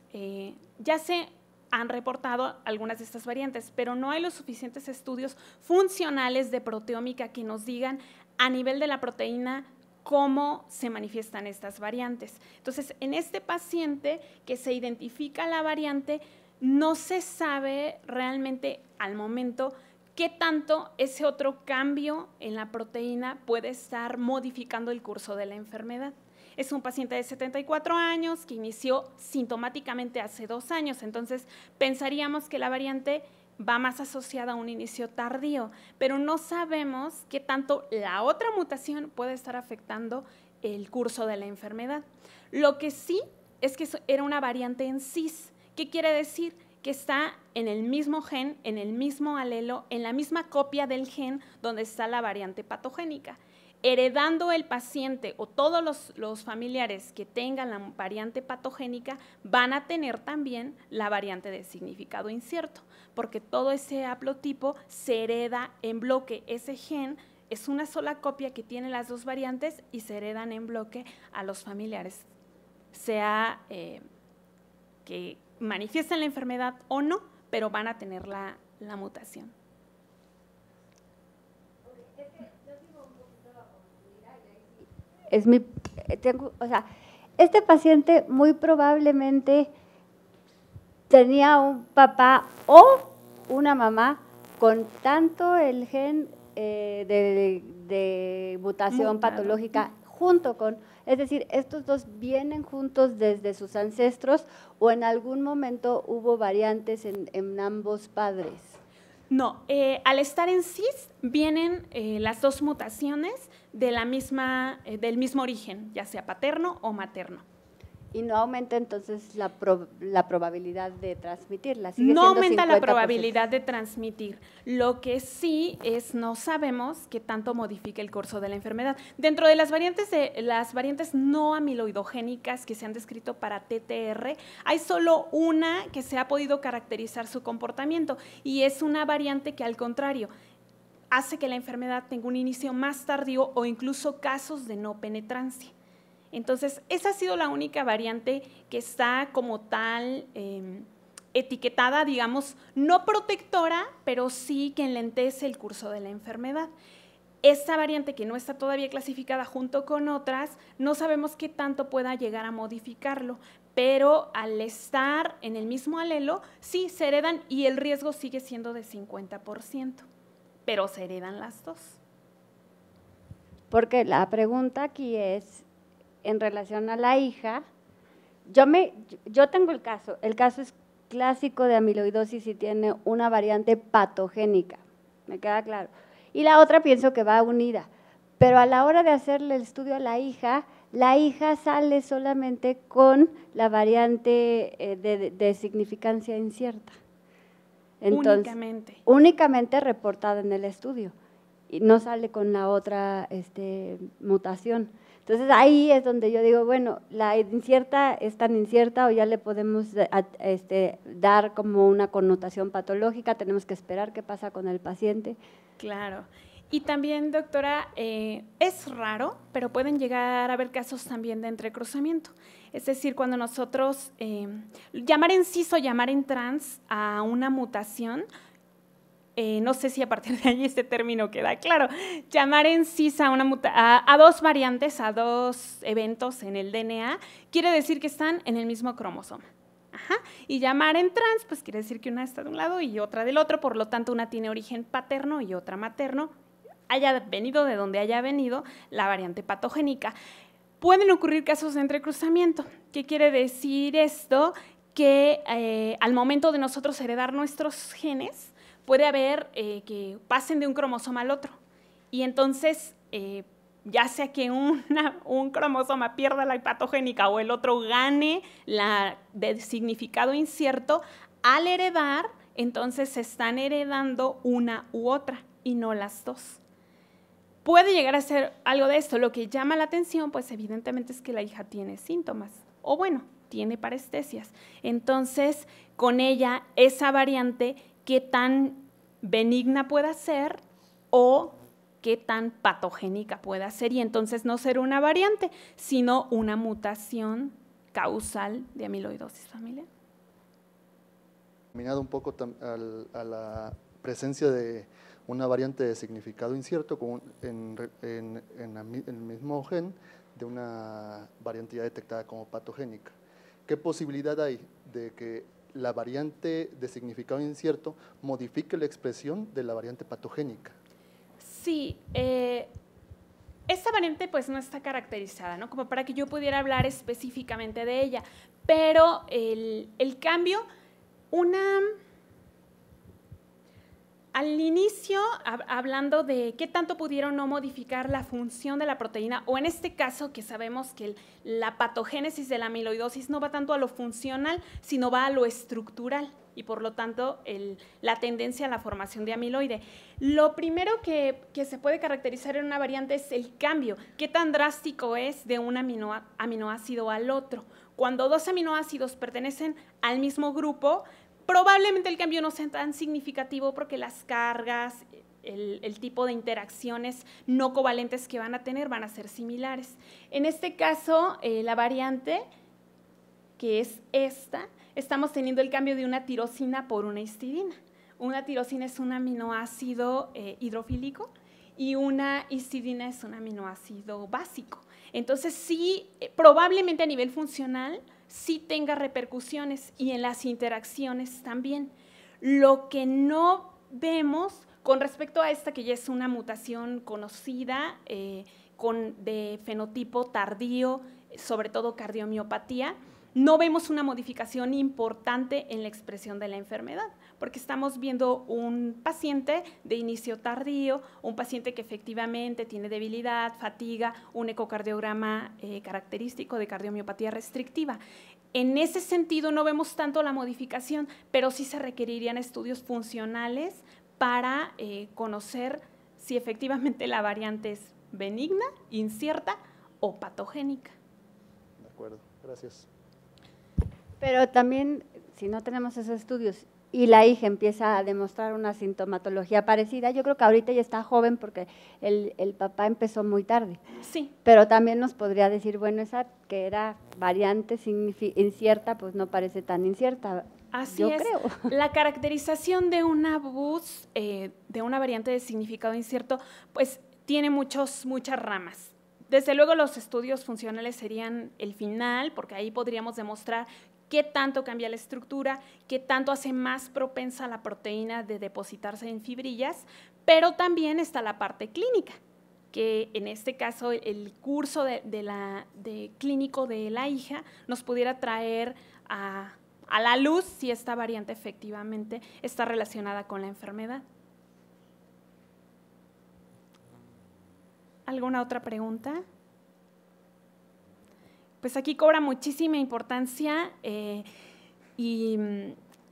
ya se han reportado algunas de estas variantes, pero no hay los suficientes estudios funcionales de proteómica que nos digan a nivel de la proteína cómo se manifiestan estas variantes. Entonces, en este paciente que se identifica la variante, no se sabe realmente al momento qué tanto ese otro cambio en la proteína puede estar modificando el curso de la enfermedad. Es un paciente de 74 años que inició sintomáticamente hace 2 años, entonces pensaríamos que la variante va más asociada a un inicio tardío, pero no sabemos qué tanto la otra mutación puede estar afectando el curso de la enfermedad. Lo que sí es que era una variante en cis. ¿Qué quiere decir? Que está en el mismo gen, en el mismo alelo, en la misma copia del gen donde está la variante patogénica. Heredando el paciente o todos los familiares que tengan la variante patogénica van a tener también la variante de significado incierto, porque todo ese haplotipo se hereda en bloque. Ese gen es una sola copia que tiene las dos variantes y se heredan en bloque a los familiares, sea que manifiesten la enfermedad o no, pero van a tener la mutación. Este paciente muy probablemente tenía un papá o una mamá con tanto el gen de mutación patológica junto con, es decir, estos dos vienen juntos desde sus ancestros o en algún momento hubo variantes en ambos padres. No, al estar en cis vienen las dos mutaciones de del mismo origen, ya sea paterno o materno. Y no aumenta entonces la probabilidad de transmitirla. No aumenta la probabilidad de transmitir. Lo que sí es, no sabemos qué tanto modifica el curso de la enfermedad. Dentro de las variantes no amiloidogénicas que se han descrito para TTR, hay solo una que se ha podido caracterizar su comportamiento y es una variante que al contrario hace que la enfermedad tenga un inicio más tardío o incluso casos de no penetrancia. Entonces, esa ha sido la única variante que está como tal etiquetada, digamos, no protectora, pero sí que enlentece el curso de la enfermedad. Esta variante que no está todavía clasificada junto con otras, no sabemos qué tanto pueda llegar a modificarlo, pero al estar en el mismo alelo, sí se heredan y el riesgo sigue siendo de 50%, pero se heredan las dos. Porque la pregunta aquí es, en relación a la hija, yo tengo el caso es clásico de amiloidosis y tiene una variante patogénica, me queda claro. Y la otra pienso que va unida, pero a la hora de hacerle el estudio a la hija sale solamente con la variante de significancia incierta. Entonces, únicamente reportada en el estudio y no sale con la otra mutación. Entonces, ahí es donde yo digo, bueno, la incierta es tan incierta o ya le podemos dar como una connotación patológica, tenemos que esperar qué pasa con el paciente. Claro. Y también, doctora, es raro, pero pueden llegar a haber casos también de entrecruzamiento. Es decir, cuando nosotros llamar en cis o llamar en trans a una mutación, no sé si a partir de ahí este término queda claro, llamar en cis a dos variantes, a dos eventos en el DNA, quiere decir que están en el mismo cromosoma. Ajá. Y llamar en trans, pues quiere decir que una está de un lado y otra del otro, por lo tanto una tiene origen paterno y otra materno, haya venido de donde haya venido la variante patogénica. Pueden ocurrir casos de entrecruzamiento. ¿Qué quiere decir esto? Que al momento de nosotros heredar nuestros genes, puede haber que pasen de un cromosoma al otro. Y entonces, ya sea que un cromosoma pierda la patogénica o el otro gane la de significado incierto, al heredar, entonces se están heredando una u otra y no las dos. Puede llegar a ser algo de esto. Lo que llama la atención, pues evidentemente es que la hija tiene síntomas, o bueno, tiene parestesias. Entonces, con ella, esa variante, ¿qué tan benigna pueda ser o qué tan patogénica pueda ser? Y entonces no ser una variante, sino una mutación causal de amiloidosis familiar. Combinado un poco a la presencia de una variante de significado incierto en el mismo gen de una variante ya detectada como patogénica. ¿Qué posibilidad hay de que la variante de significado incierto modifique la expresión de la variante patogénica? Sí, esta variante pues no está caracterizada, ¿no? Como para que yo pudiera hablar específicamente de ella, pero el cambio, al inicio, hablando de qué tanto pudieron no modificar la función de la proteína, o en este caso que sabemos que la patogénesis de la amiloidosis no va tanto a lo funcional, sino va a lo estructural, y por lo tanto la tendencia a la formación de amiloide. Lo primero que se puede caracterizar en una variante es el cambio, qué tan drástico es de un aminoácido al otro. Cuando dos aminoácidos pertenecen al mismo grupo, probablemente el cambio no sea tan significativo porque las cargas, el tipo de interacciones no covalentes que van a tener van a ser similares. En este caso, la variante, que es esta, estamos teniendo el cambio de una tirosina por una histidina. Una tirosina es un aminoácido hidrofílico y una histidina es un aminoácido básico. Entonces, sí, probablemente a nivel funcional, sí tenga repercusiones y en las interacciones también. Lo que no vemos con respecto a esta, que ya es una mutación conocida, de fenotipo tardío, sobre todo cardiomiopatía, no vemos una modificación importante en la expresión de la enfermedad, porque estamos viendo un paciente de inicio tardío, un paciente que efectivamente tiene debilidad, fatiga, un ecocardiograma característico de cardiomiopatía restrictiva. En ese sentido no vemos tanto la modificación, pero sí se requerirían estudios funcionales para conocer si efectivamente la variante es benigna, incierta o patogénica. De acuerdo, gracias. Pero también, si no tenemos esos estudios y la hija empieza a demostrar una sintomatología parecida, yo creo que ahorita ya está joven porque el papá empezó muy tarde. Sí. Pero también nos podría decir, bueno, esa que era variante incierta, pues no parece tan incierta. Así yo es. creo. La caracterización de una BUS, de una variante de significado incierto, pues tiene muchas ramas. Desde luego los estudios funcionales serían el final, porque ahí podríamos demostrar qué tanto cambia la estructura, qué tanto hace más propensa la proteína de depositarse en fibrillas, pero también está la parte clínica, que en este caso el curso de clínico de la hija nos pudiera traer a la luz si esta variante efectivamente está relacionada con la enfermedad. ¿Alguna otra pregunta? Pues aquí cobra muchísima importancia y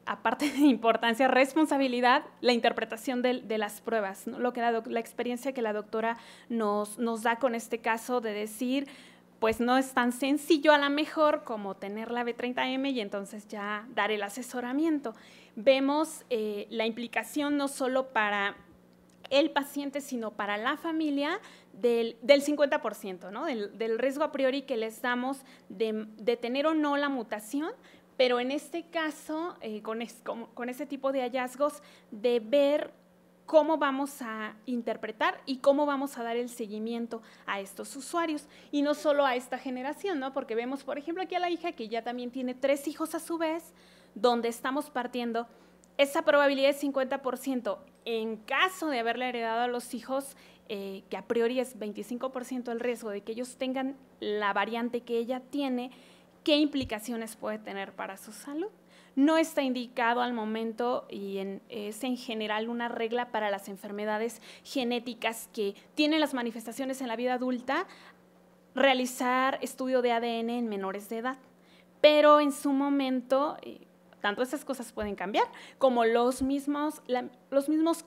aparte de importancia, responsabilidad, la interpretación de las pruebas, ¿no? La experiencia que la doctora nos da con este caso de decir, pues no es tan sencillo a lo mejor como tener la B30M y entonces ya dar el asesoramiento. Vemos la implicación no solo para el paciente, sino para la familia del 50%, ¿no? del riesgo a priori que les damos de tener o no la mutación, pero en este caso, con ese tipo de hallazgos, de ver cómo vamos a interpretar y cómo vamos a dar el seguimiento a estos usuarios, y no solo a esta generación, ¿no? Porque vemos, por ejemplo, aquí a la hija que ya también tiene 3 hijos a su vez, donde estamos partiendo esa probabilidad de 50%, en caso de haberle heredado a los hijos, que a priori es 25% el riesgo de que ellos tengan la variante que ella tiene, ¿qué implicaciones puede tener para su salud? No está indicado al momento y es en general una regla para las enfermedades genéticas que tienen las manifestaciones en la vida adulta, realizar estudio de ADN en menores de edad. Pero en su momento, tanto esas cosas pueden cambiar, como los mismos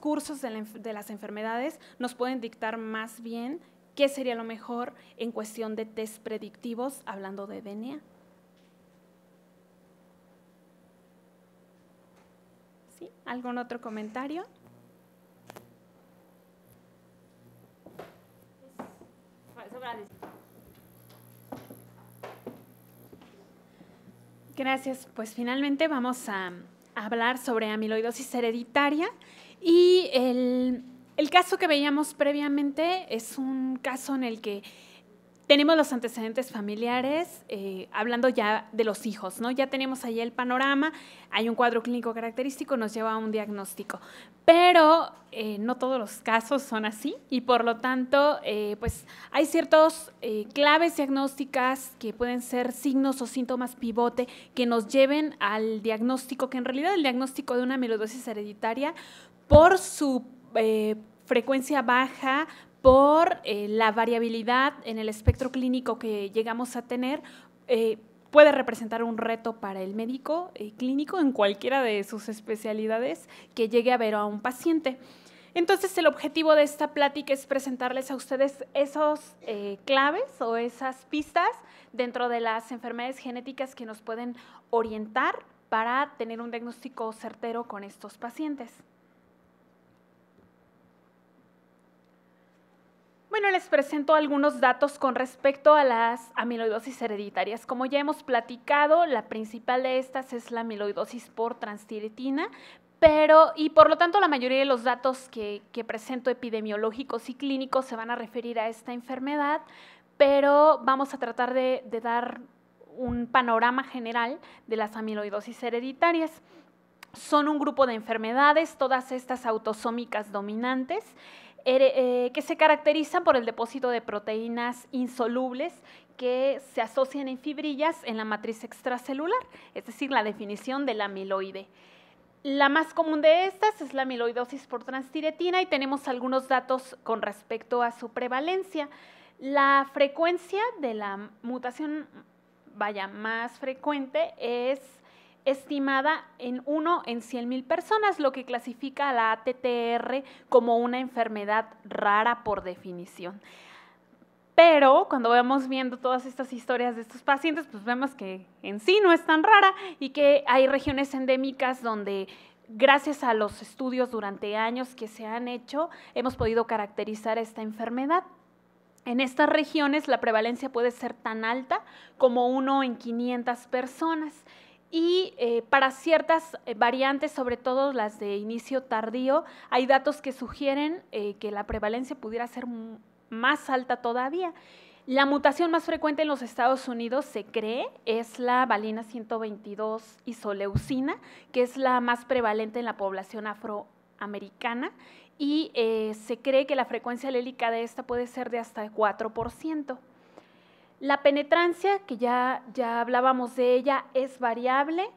cursos de las enfermedades nos pueden dictar más bien qué sería lo mejor en cuestión de test predictivos, hablando de DNA. ¿Sí? ¿Algún otro comentario? Gracias. Pues finalmente vamos a hablar sobre amiloidosis hereditaria y el caso que veíamos previamente es un caso en el que tenemos los antecedentes familiares, hablando ya de los hijos, ¿no? Ya tenemos ahí el panorama, hay un cuadro clínico característico, nos lleva a un diagnóstico, pero no todos los casos son así y por lo tanto, pues hay ciertos claves diagnósticas que pueden ser signos o síntomas pivote que nos lleven al diagnóstico, que en realidad el diagnóstico de una amiloidosis hereditaria, por su frecuencia baja, por la variabilidad en el espectro clínico que llegamos a tener, puede representar un reto para el médico clínico en cualquiera de sus especialidades que llegue a ver a un paciente. Entonces, el objetivo de esta plática es presentarles a ustedes esos claves o esas pistas dentro de las enfermedades genéticas que nos pueden orientar para tener un diagnóstico certero con estos pacientes. Bueno, les presento algunos datos con respecto a las amiloidosis hereditarias. Como ya hemos platicado, la principal de estas es la amiloidosis por transtiretina, y por lo tanto la mayoría de los datos que presento epidemiológicos y clínicos se van a referir a esta enfermedad, pero vamos a tratar de dar un panorama general de las amiloidosis hereditarias. Son un grupo de enfermedades, todas estas autosómicas dominantes, que se caracterizan por el depósito de proteínas insolubles que se asocian en fibrillas en la matriz extracelular, es decir, la definición del amiloide. La más común de estas es la amiloidosis por transtiretina y tenemos algunos datos con respecto a su prevalencia. La frecuencia de la mutación, más frecuente es estimada en 1 en 100,000 personas, lo que clasifica a la ATTR como una enfermedad rara por definición. Pero cuando vamos viendo todas estas historias de estos pacientes, pues vemos que en sí no es tan rara y que hay regiones endémicas donde, gracias a los estudios durante años que se han hecho, hemos podido caracterizar esta enfermedad. En estas regiones la prevalencia puede ser tan alta como 1 en 500 personas. Y para ciertas variantes, sobre todo las de inicio tardío, hay datos que sugieren que la prevalencia pudiera ser más alta todavía. La mutación más frecuente en los Estados Unidos, se cree, es la valina 122 isoleucina, que es la más prevalente en la población afroamericana, y se cree que la frecuencia alélica de esta puede ser de hasta 4%. La penetrancia, que ya hablábamos de ella, es variable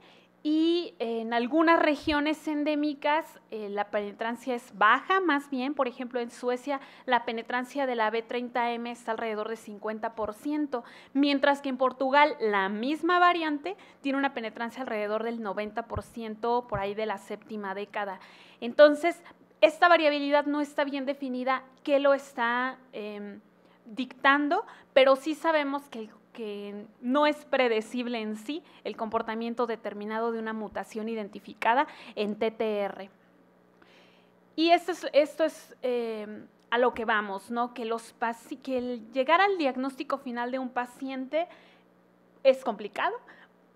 y en algunas regiones endémicas la penetrancia es baja, más bien, por ejemplo, en Suecia la penetrancia de la B30M está alrededor de 50%, mientras que en Portugal la misma variante tiene una penetrancia alrededor del 90%, por ahí de la séptima década. Entonces, esta variabilidad no está bien definida, ¿qué lo está dictando? Pero sí sabemos que no es predecible en sí el comportamiento determinado de una mutación identificada en TTR. Y esto es a lo que vamos, ¿no? Que el llegar al diagnóstico final de un paciente es complicado.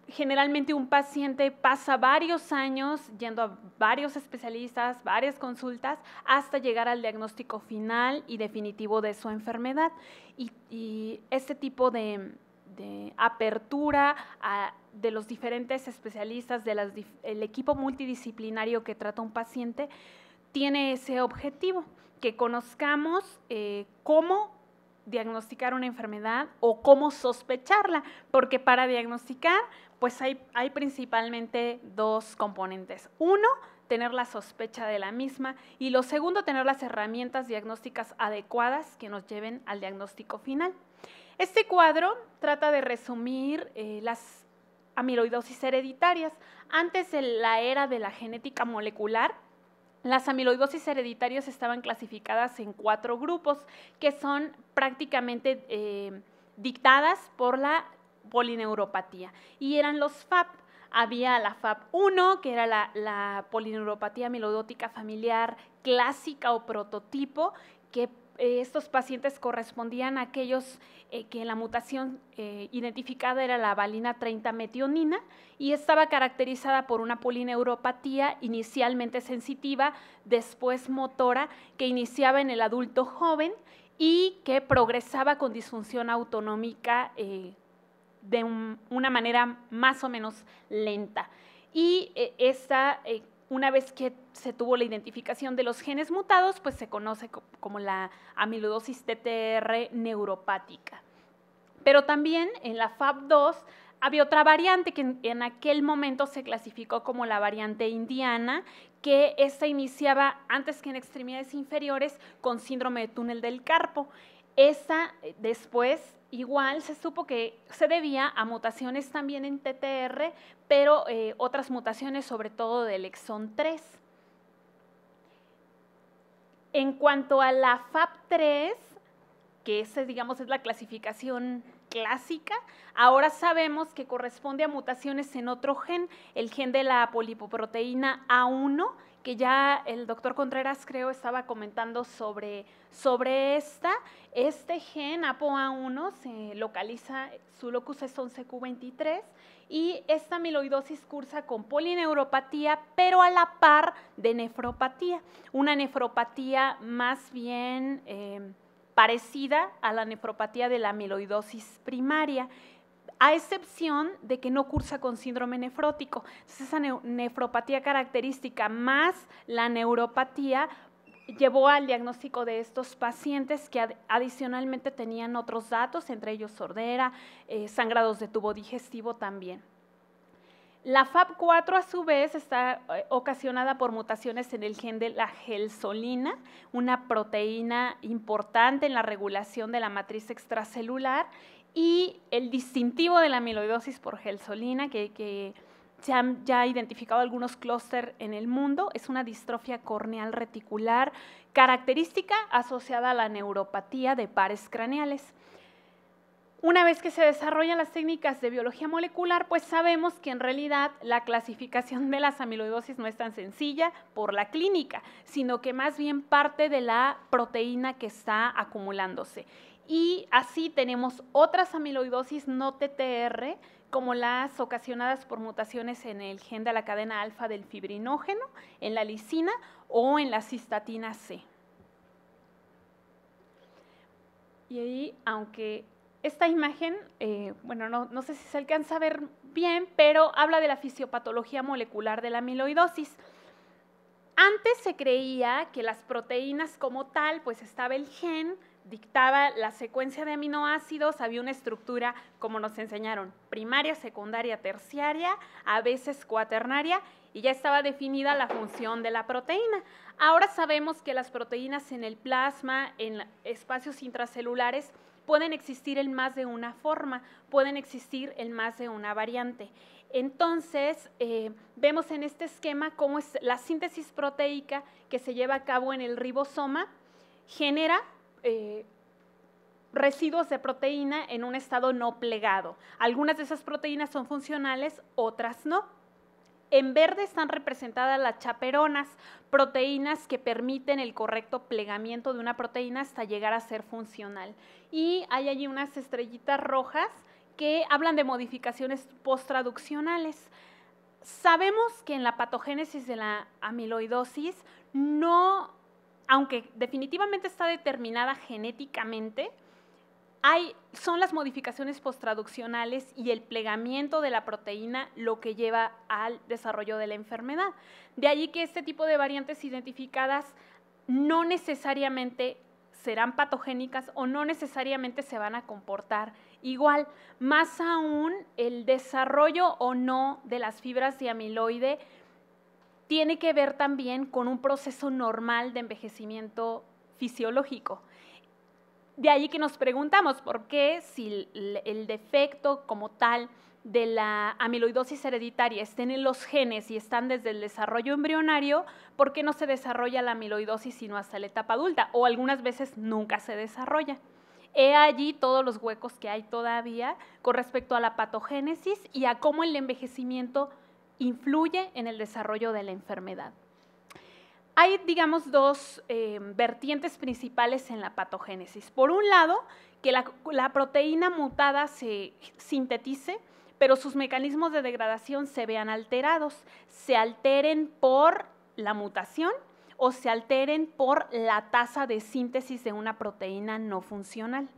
Generalmente un paciente pasa varios años yendo a varios especialistas, varias consultas, hasta llegar al diagnóstico final y definitivo de su enfermedad. Y este tipo de apertura de los diferentes especialistas, el equipo multidisciplinario que trata un paciente, tiene ese objetivo. que conozcamos cómo diagnosticar una enfermedad o cómo sospecharla, porque para diagnosticar pues hay principalmente dos componentes. Uno, tener la sospecha de la misma, y lo segundo, tener las herramientas diagnósticas adecuadas que nos lleven al diagnóstico final. Este cuadro trata de resumir las amiloidosis hereditarias. Antes de la era de la genética molecular, las amiloidosis hereditarias estaban clasificadas en 4 grupos que son prácticamente dictadas por la polineuropatía, y eran los FAP. Había la FAP1, que era la polineuropatía amiloidótica familiar clásica o prototipo, que estos pacientes correspondían a aquellos que la mutación identificada era la valina 30-metionina, y estaba caracterizada por una polineuropatía inicialmente sensitiva, después motora, que iniciaba en el adulto joven y que progresaba con disfunción autonómica de una manera más o menos lenta. Y una vez que se tuvo la identificación de los genes mutados, pues se conoce como la amiloidosis TTR neuropática. Pero también en la FAP2 había otra variante que en aquel momento se clasificó como la variante indiana, que esta iniciaba antes que en extremidades inferiores con síndrome de túnel del carpo. Esta después igual se supo que se debía a mutaciones también en TTR, pero otras mutaciones sobre todo del exón 3. En cuanto a la FAP3, que digamos es la clasificación clásica, ahora sabemos que corresponde a mutaciones en otro gen, el gen de la polipoproteína A1, que ya el doctor Contreras creo estaba comentando sobre este gen ApoA1 se localiza, su locus es 11q23, y esta amiloidosis cursa con polineuropatía, pero a la par de nefropatía, una nefropatía más bien parecida a la nefropatía de la amiloidosis primaria, a excepción de que no cursa con síndrome nefrótico. Entonces, esa nefropatía característica más la neuropatía llevó al diagnóstico de estos pacientes que adicionalmente tenían otros datos, entre ellos sordera, sangrados de tubo digestivo también. La FAP4 a su vez está ocasionada por mutaciones en el gen de la gelsolina, una proteína importante en la regulación de la matriz extracelular, y el distintivo de la amiloidosis por gelsolina, que se han ya identificado algunos clústeres en el mundo, es una distrofia corneal reticular característica asociada a la neuropatía de pares craneales. Una vez que se desarrollan las técnicas de biología molecular, pues sabemos que en realidad la clasificación de las amiloidosis no es tan sencilla por la clínica, sino que más bien parte de la proteína que está acumulándose. Y así tenemos otras amiloidosis no TTR, como las ocasionadas por mutaciones en el gen de la cadena alfa del fibrinógeno, en la lisina o en la cistatina C. Y ahí, aunque esta imagen, bueno, no sé si se alcanza a ver bien, pero habla de la fisiopatología molecular de la amiloidosis. Antes se creía que las proteínas como tal, pues estaba el gen, dictaba la secuencia de aminoácidos, había una estructura, como nos enseñaron, primaria, secundaria, terciaria, a veces cuaternaria, y ya estaba definida la función de la proteína. Ahora sabemos que las proteínas en el plasma, en espacios intracelulares, pueden existir en más de una forma, pueden existir en más de una variante. Entonces, vemos en este esquema cómo es la síntesis proteica que se lleva a cabo en el ribosoma, genera residuos de proteína en un estado no plegado. Algunas de esas proteínas son funcionales, otras no. En verde están representadas las chaperonas, proteínas que permiten el correcto plegamiento de una proteína hasta llegar a ser funcional. Y hay allí unas estrellitas rojas que hablan de modificaciones posttraduccionales. Sabemos que en la patogénesis de la amiloidosis no, aunque definitivamente está determinada genéticamente, son las modificaciones posttraduccionales y el plegamiento de la proteína lo que lleva al desarrollo de la enfermedad. De allí que este tipo de variantes identificadas no necesariamente serán patogénicas o no necesariamente se van a comportar igual. Más aún, el desarrollo o no de las fibras de amiloide tiene que ver también con un proceso normal de envejecimiento fisiológico. De ahí que nos preguntamos por qué si el defecto como tal de la amiloidosis hereditaria estén en los genes y están desde el desarrollo embrionario, ¿por qué no se desarrolla la amiloidosis sino hasta la etapa adulta? O algunas veces nunca se desarrolla. He allí todos los huecos que hay todavía con respecto a la patogénesis y a cómo el envejecimiento influye en el desarrollo de la enfermedad. Hay, digamos, dos vertientes principales en la patogénesis. Por un lado, que la proteína mutada se sintetice, pero sus mecanismos de degradación se vean alterados, se alteren por la mutación o se alteren por la tasa de síntesis de una proteína no funcional.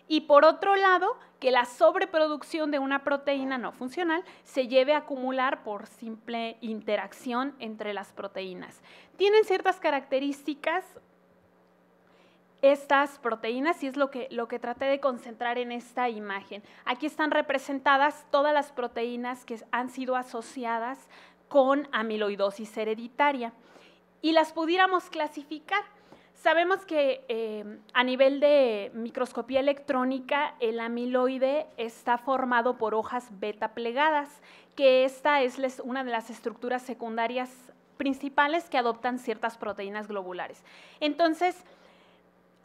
Y por otro lado, que la sobreproducción de una proteína no funcional se lleve a acumular por simple interacción entre las proteínas. Tienen ciertas características estas proteínas y es lo que traté de concentrar en esta imagen. Aquí están representadas todas las proteínas que han sido asociadas con amiloidosis hereditaria y las pudiéramos clasificar. Sabemos que a nivel de microscopía electrónica el amiloide está formado por hojas beta plegadas, que esta es una de las estructuras secundarias principales que adoptan ciertas proteínas globulares. Entonces,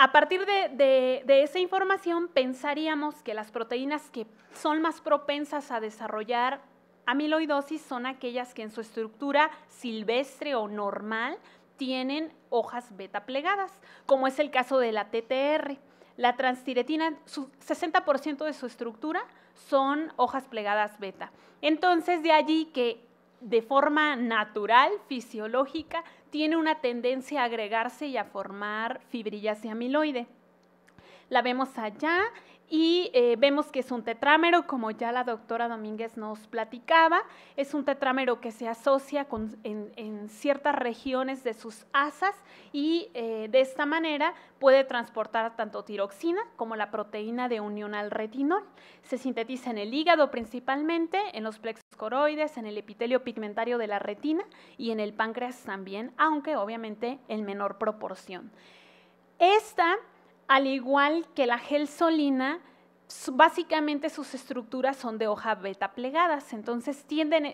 a partir de esa información, pensaríamos que las proteínas que son más propensas a desarrollar amiloidosis son aquellas que en su estructura silvestre o normal tienen hojas beta plegadas, como es el caso de la TTR. La transtiretina, 60% de su estructura son hojas plegadas beta. Entonces, de allí que de forma natural, fisiológica, tiene una tendencia a agregarse y a formar fibrillas de amiloide. La vemos allá y vemos que es un tetrámero, como ya la doctora Domínguez nos platicaba, es un tetrámero que se asocia en ciertas regiones de sus asas y de esta manera puede transportar tanto tiroxina como la proteína de unión al retinol. Se sintetiza en el hígado principalmente, en los plexos coroides, en el epitelio pigmentario de la retina y en el páncreas también, aunque obviamente en menor proporción. Esta, al igual que la gelsolina, básicamente sus estructuras son de hoja beta plegadas, entonces tienen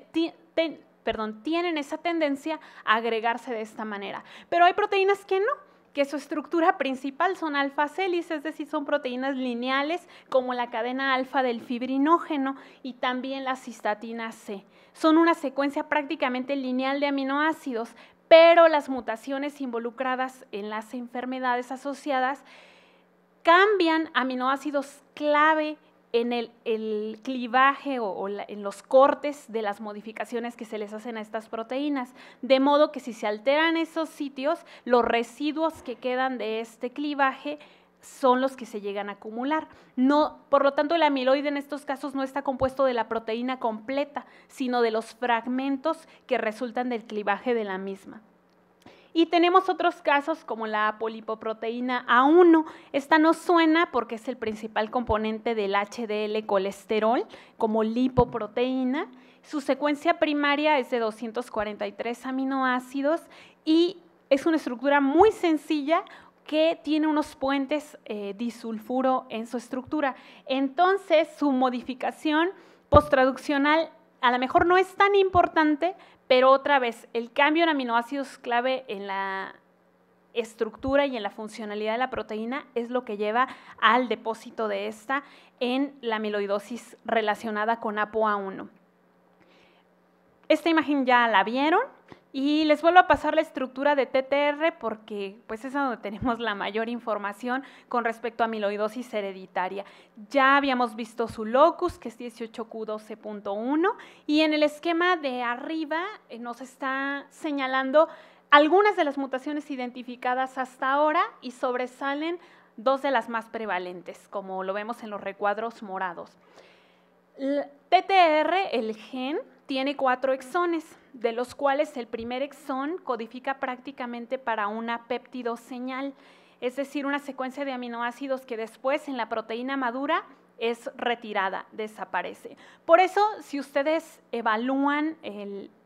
esa tendencia a agregarse de esta manera. Pero hay proteínas que no, que su estructura principal son alfa-celis, es decir, son proteínas lineales como la cadena alfa del fibrinógeno y también la cistatina C. Son una secuencia prácticamente lineal de aminoácidos, pero las mutaciones involucradas en las enfermedades asociadas cambian aminoácidos clave en el clivaje o en los cortes de las modificaciones que se les hacen a estas proteínas, de modo que si se alteran esos sitios, los residuos que quedan de este clivaje son los que se llegan a acumular. Por lo tanto, el amiloide en estos casos no está compuesto de la proteína completa, sino de los fragmentos que resultan del clivaje de la misma. Y tenemos otros casos como la polipoproteína A1. Esta no suena porque es el principal componente del HDL colesterol como lipoproteína. Su secuencia primaria es de 243 aminoácidos y es una estructura muy sencilla que tiene unos puentes disulfuro en su estructura. Entonces, su modificación posttraduccional a lo mejor no es tan importante, pero otra vez, el cambio en aminoácidos clave en la estructura y en la funcionalidad de la proteína es lo que lleva al depósito de esta en la amiloidosis relacionada con ApoA1. Esta imagen ya la vieron y les vuelvo a pasar la estructura de TTR porque pues es donde tenemos la mayor información con respecto a amiloidosis hereditaria. Ya habíamos visto su locus, que es 18q12.1, y en el esquema de arriba nos está señalando algunas de las mutaciones identificadas hasta ahora y sobresalen dos de las más prevalentes, como lo vemos en los recuadros morados. TTR, el gen, tiene 4 exones, de los cuales el primer exón codifica prácticamente para una péptido-señal, es decir, una secuencia de aminoácidos que después en la proteína madura es retirada, desaparece. Por eso, si ustedes evalúan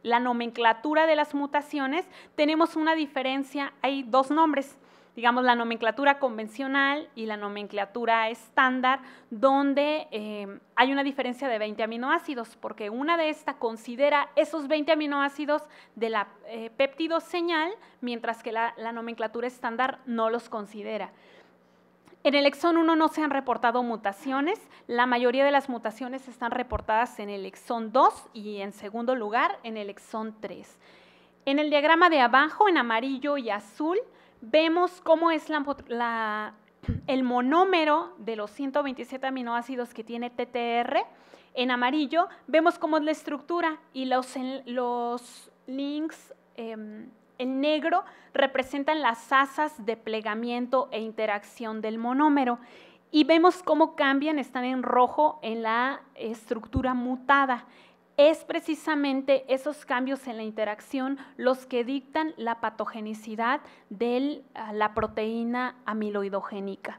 la nomenclatura de las mutaciones, tenemos una diferencia, hay 2 nombres, digamos la nomenclatura convencional y la nomenclatura estándar, donde hay una diferencia de 20 aminoácidos, porque una de estas considera esos 20 aminoácidos de la péptido señal, mientras que la nomenclatura estándar no los considera. En el exón 1 no se han reportado mutaciones, la mayoría de las mutaciones están reportadas en el exón 2 y en segundo lugar en el exón 3. En el diagrama de abajo, en amarillo y azul, vemos cómo es el monómero de los 127 aminoácidos que tiene TTR. En amarillo vemos cómo es la estructura y los links en negro representan las asas de plegamiento e interacción del monómero. Y vemos cómo cambian, están en rojo en la estructura mutada. Es precisamente esos cambios en la interacción los que dictan la patogenicidad de la proteína amiloidogénica.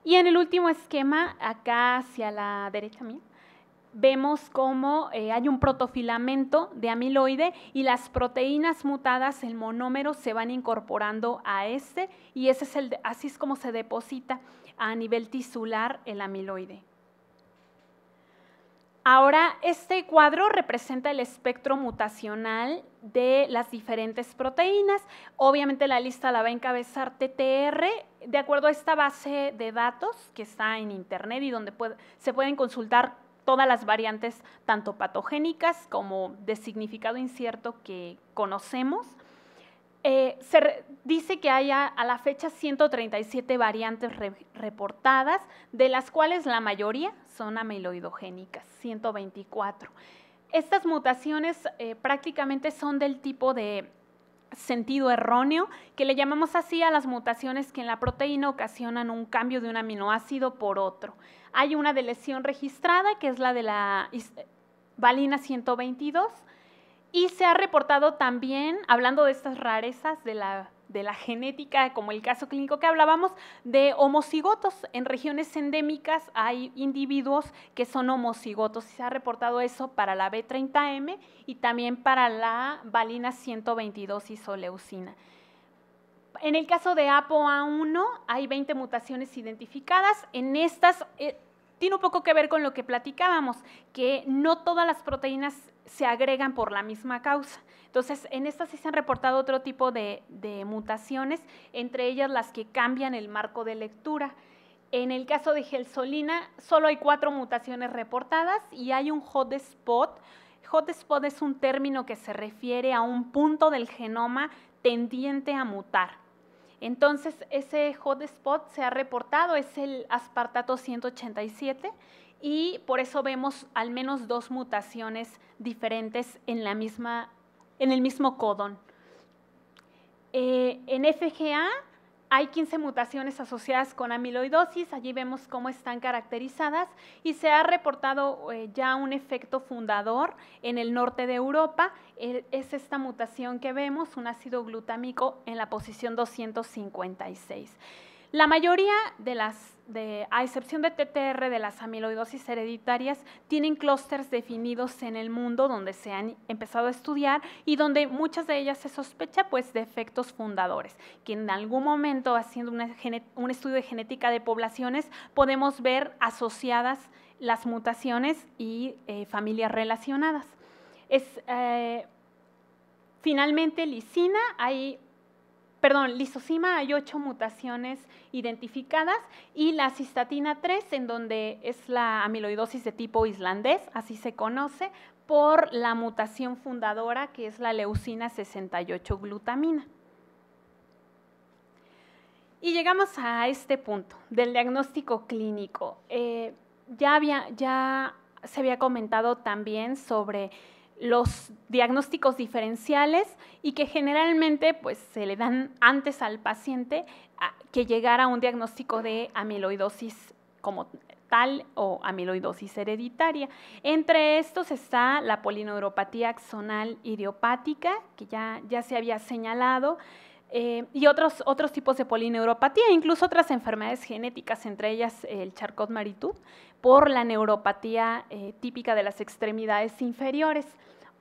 Y en el último esquema, acá hacia la derecha mía, vemos cómo hay un protofilamento de amiloide y las proteínas mutadas, el monómero, se van incorporando a este y así es como se deposita a nivel tisular el amiloide. Ahora, este cuadro representa el espectro mutacional de las diferentes proteínas. Obviamente la lista la va a encabezar TTR, de acuerdo a esta base de datos que está en internet y donde se pueden consultar todas las variantes, tanto patogénicas como de significado incierto que conocemos. Se dice que hay a la fecha 137 variantes reportadas, de las cuales la mayoría son amiloidogénicas, 124. Estas mutaciones prácticamente son del tipo de sentido erróneo, que le llamamos así a las mutaciones que en la proteína ocasionan un cambio de un aminoácido por otro. Hay una de lesión registrada, que es la de la valina 122, y se ha reportado también, hablando de estas rarezas de la genética, como el caso clínico que hablábamos, de homocigotos. En regiones endémicas hay individuos que son homocigotos. Se ha reportado eso para la B30M y también para la valina 122 isoleucina. En el caso de APOA1 hay 20 mutaciones identificadas. En estas tiene un poco que ver con lo que platicábamos, que no todas las proteínas se agregan por la misma causa. Entonces, en estas sí se han reportado otro tipo de mutaciones, entre ellas las que cambian el marco de lectura. En el caso de gelsolina, solo hay 4 mutaciones reportadas y hay un hotspot. Hotspot es un término que se refiere a un punto del genoma tendiente a mutar. Entonces, ese hotspot se ha reportado, es el aspartato 187, y por eso vemos al menos 2 mutaciones diferentes en el mismo codón. En FGA hay 15 mutaciones asociadas con amiloidosis, allí vemos cómo están caracterizadas y se ha reportado ya un efecto fundador en el norte de Europa. Es esta mutación que vemos, un ácido glutámico en la posición 256. La mayoría a excepción de TTR, de las amiloidosis hereditarias, tienen clústeres definidos en el mundo donde se han empezado a estudiar y donde muchas de ellas se sospecha pues de efectos fundadores, que en algún momento, haciendo un estudio de genética de poblaciones, podemos ver asociadas las mutaciones y familias relacionadas. Finalmente, lisozima hay 8 mutaciones identificadas y la cistatina 3, en donde es la amiloidosis de tipo islandés, así se conoce, por la mutación fundadora que es la leucina 68 glutamina. Y llegamos a este punto del diagnóstico clínico. Ya se había comentado también sobre los diagnósticos diferenciales y que generalmente pues, se le dan antes al paciente que llegara a un diagnóstico de amiloidosis como tal o amiloidosis hereditaria. Entre estos está la polineuropatía axonal idiopática, que ya se había señalado, y otros tipos de polineuropatía, incluso otras enfermedades genéticas, entre ellas el Charcot-Marie-Tooth, por la neuropatía típica de las extremidades inferiores,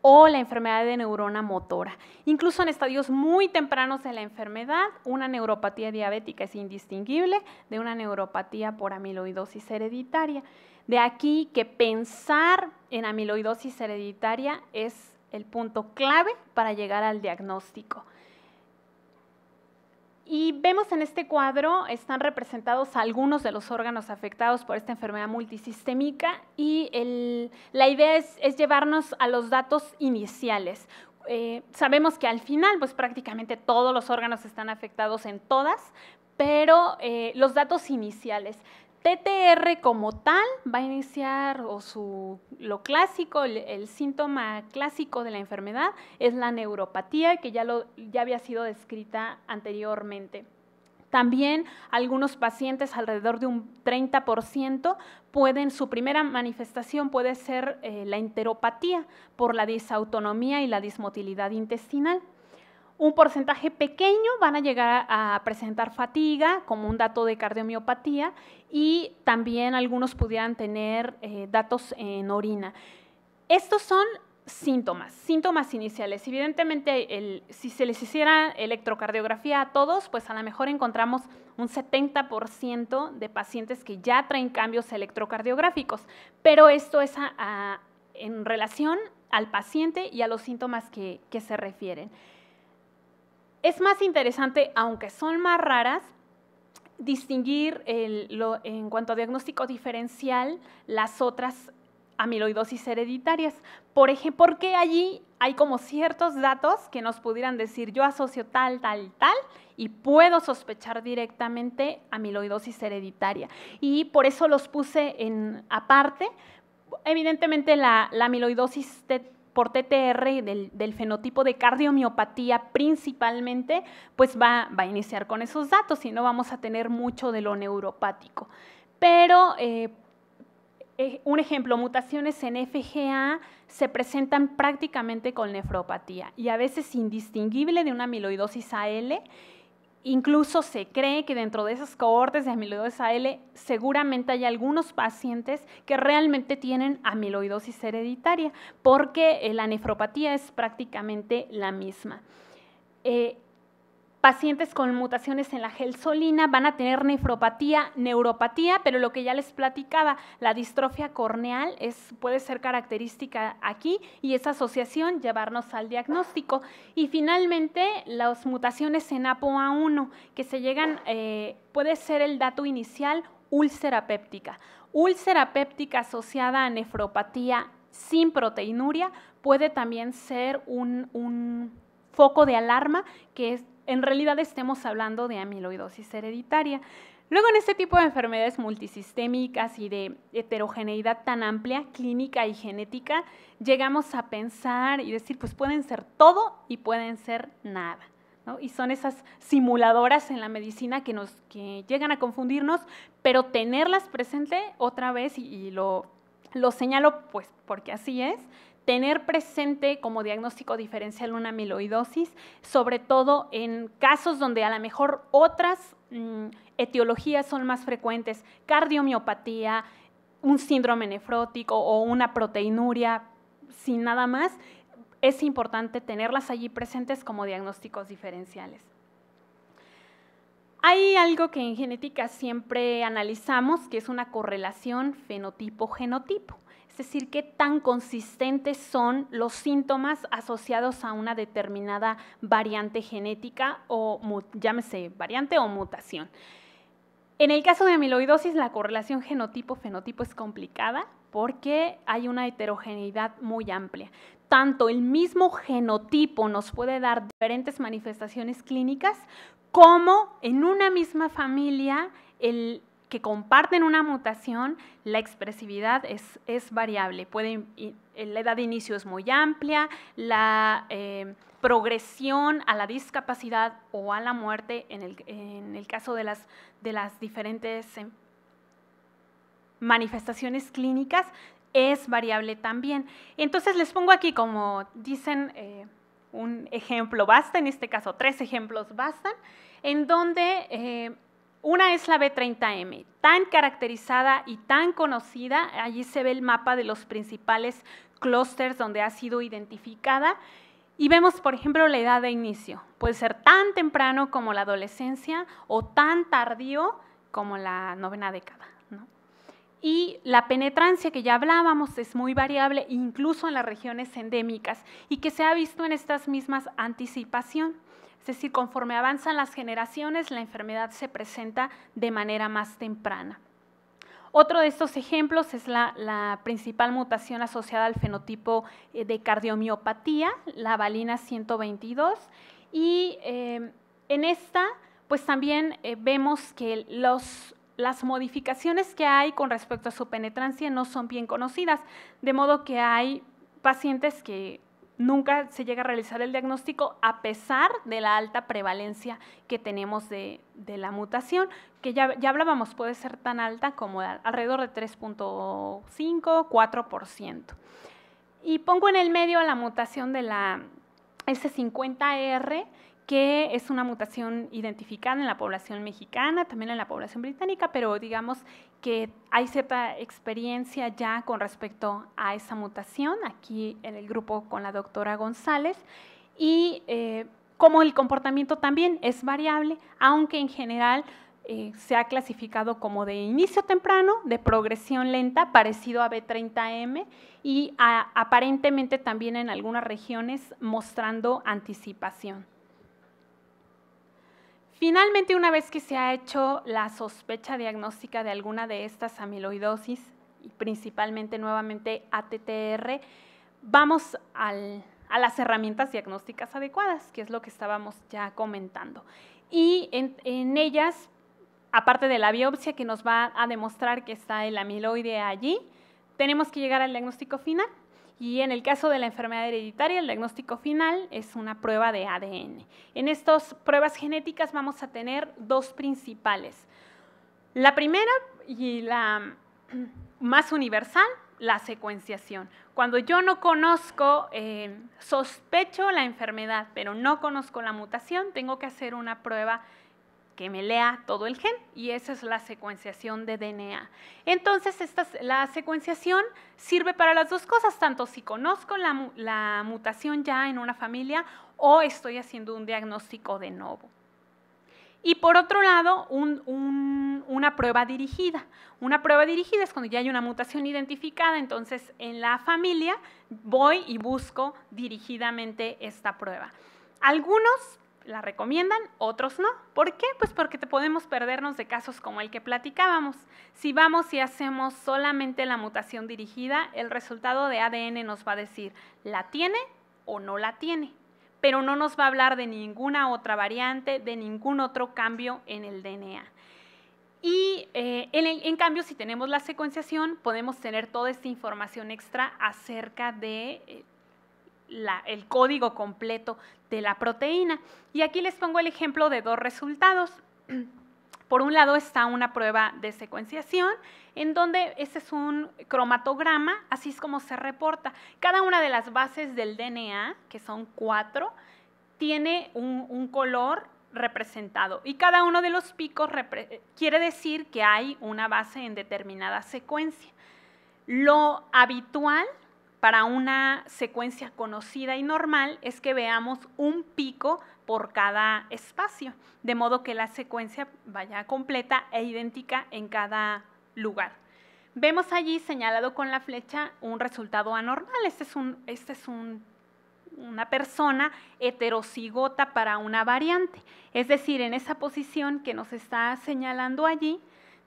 o la enfermedad de neurona motora. Incluso en estadios muy tempranos de la enfermedad, una neuropatía diabética es indistinguible de una neuropatía por amiloidosis hereditaria. De aquí que pensar en amiloidosis hereditaria es el punto clave para llegar al diagnóstico. Y vemos en este cuadro, están representados algunos de los órganos afectados por esta enfermedad multisistémica y la idea es llevarnos a los datos iniciales. Sabemos que al final, pues prácticamente todos los órganos están afectados en todas, pero los datos iniciales. TTR como tal va a iniciar, lo clásico, el síntoma clásico de la enfermedad es la neuropatía, que ya había sido descrita anteriormente. También algunos pacientes, alrededor de un 30%, su primera manifestación puede ser la enteropatía por la disautonomía y la dismotilidad intestinal. Un porcentaje pequeño van a llegar a presentar fatiga como un dato de cardiomiopatía y también algunos pudieran tener datos en orina. Estos son síntomas iniciales. Evidentemente, si se les hiciera electrocardiografía a todos, pues a lo mejor encontramos un 70% de pacientes que ya traen cambios electrocardiográficos, pero esto es en relación al paciente y a los síntomas que se refieren. Es más interesante, aunque son más raras, distinguir en cuanto a diagnóstico diferencial las otras amiloidosis hereditarias. Por ejemplo, porque allí hay como ciertos datos que nos pudieran decir yo asocio tal y puedo sospechar directamente amiloidosis hereditaria. Y por eso los puse aparte. Evidentemente la amiloidosis por TTR del fenotipo de cardiomiopatía principalmente, pues va a iniciar con esos datos y no vamos a tener mucho de lo neuropático. Pero un ejemplo, mutaciones en FGA se presentan prácticamente con nefropatía y a veces indistinguible de una amiloidosis AL. Incluso se cree que dentro de esas cohortes de amiloidosis AL seguramente hay algunos pacientes que realmente tienen amiloidosis hereditaria porque la nefropatía es prácticamente la misma. Pacientes con mutaciones en la gelsolina van a tener nefropatía, neuropatía, pero lo que ya les platicaba, la distrofia corneal puede ser característica aquí y esa asociación llevarnos al diagnóstico. Y finalmente, las mutaciones en APOA1 que se llegan, puede ser el dato inicial, úlcera péptica. Úlcera péptica asociada a nefropatía sin proteinuria puede también ser un foco de alarma que en realidad estemos hablando de amiloidosis hereditaria. Luego, en este tipo de enfermedades multisistémicas y de heterogeneidad tan amplia, clínica y genética, llegamos a pensar y decir, pues pueden ser todo y pueden ser nada, ¿no? Y son esas simuladoras en la medicina que llegan a confundirnos, pero tenerlas presente otra vez, y lo señalo pues porque así es, tener presente como diagnóstico diferencial una amiloidosis, sobre todo en casos donde a lo mejor otras etiologías son más frecuentes, cardiomiopatía, un síndrome nefrótico o una proteinuria sin nada más, es importante tenerlas allí presentes como diagnósticos diferenciales. Hay algo que en genética siempre analizamos, que es una correlación fenotipo-genotipo. Es decir, qué tan consistentes son los síntomas asociados a una determinada variante genética o llámese variante o mutación. En el caso de amiloidosis, la correlación genotipo-fenotipo es complicada porque hay una heterogeneidad muy amplia. Tanto el mismo genotipo nos puede dar diferentes manifestaciones clínicas, como en una misma familia que comparten una mutación, la expresividad es variable. La edad de inicio es muy amplia, la progresión a la discapacidad o a la muerte en el caso de las diferentes manifestaciones clínicas es variable también. Entonces les pongo aquí, como dicen, un ejemplo basta, en este caso 3 ejemplos bastan, en donde una es la B30M, tan caracterizada y tan conocida. Allí se ve el mapa de los principales clústeres donde ha sido identificada y vemos, por ejemplo, la edad de inicio. Puede ser tan temprano como la adolescencia o tan tardío como la 9ª década, ¿no? Y la penetrancia, que ya hablábamos, es muy variable, incluso en las regiones endémicas, y que se ha visto en estas mismas anticipación. Es decir, conforme avanzan las generaciones, la enfermedad se presenta de manera más temprana. Otro de estos ejemplos es la principal mutación asociada al fenotipo de cardiomiopatía, la valina 122, y en esta pues también vemos que las modificaciones que hay con respecto a su penetrancia no son bien conocidas, de modo que hay pacientes que nunca se llega a realizar el diagnóstico a pesar de la alta prevalencia que tenemos de la mutación, que ya hablábamos, puede ser tan alta como alrededor de 3.5, 4%. Y pongo en el medio la mutación de la S50R, que es una mutación identificada en la población mexicana, también en la población británica, pero digamos que hay cierta experiencia ya con respecto a esa mutación, aquí en el grupo con la doctora González, y como el comportamiento también es variable, aunque en general se ha clasificado como de inicio temprano, de progresión lenta, parecido a B30M, y aparentemente también en algunas regiones mostrando anticipación. Finalmente, una vez que se ha hecho la sospecha diagnóstica de alguna de estas amiloidosis, y principalmente nuevamente ATTR, vamos a las herramientas diagnósticas adecuadas, que es lo que estábamos ya comentando. Y en ellas, aparte de la biopsia que nos va a demostrar que está el amiloide allí, tenemos que llegar al diagnóstico final. Y en el caso de la enfermedad hereditaria, el diagnóstico final es una prueba de ADN. En estas pruebas genéticas vamos a tener 2 principales. La primera y la más universal, la secuenciación. Cuando yo no conozco, sospecho la enfermedad, pero no conozco la mutación, tengo que hacer una prueba que me lea todo el gen, y esa es la secuenciación de DNA. Entonces, la secuenciación sirve para las 2 cosas, tanto si conozco la mutación ya en una familia o estoy haciendo un diagnóstico de novo. Y por otro lado, una prueba dirigida. Una prueba dirigida es cuando ya hay una mutación identificada, entonces en la familia voy y busco dirigidamente esta prueba. Algunos la recomiendan, otros no. ¿Por qué? Pues porque podemos perdernos de casos como el que platicábamos. Si vamos y hacemos solamente la mutación dirigida, el resultado de ADN nos va a decir, ¿la tiene o no la tiene? Pero no nos va a hablar de ninguna otra variante, de ningún otro cambio en el DNA. Y en cambio, si tenemos la secuenciación, podemos tener toda esta información extra acerca de el código completo de la proteína. Y aquí les pongo el ejemplo de 2 resultados. Por un lado está una prueba de secuenciación, en donde este es un cromatograma, así es como se reporta. Cada una de las bases del DNA, que son 4, tiene un color representado, y cada uno de los picos quiere decir que hay una base en determinada secuencia. Lo habitual para una secuencia conocida y normal es que veamos un pico por cada espacio, de modo que la secuencia vaya completa e idéntica en cada lugar. Vemos allí señalado con la flecha un resultado anormal. Este es una persona heterocigota para una variante, es decir, en esa posición que nos está señalando allí,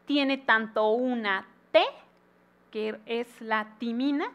tiene tanto una T, que es la timina,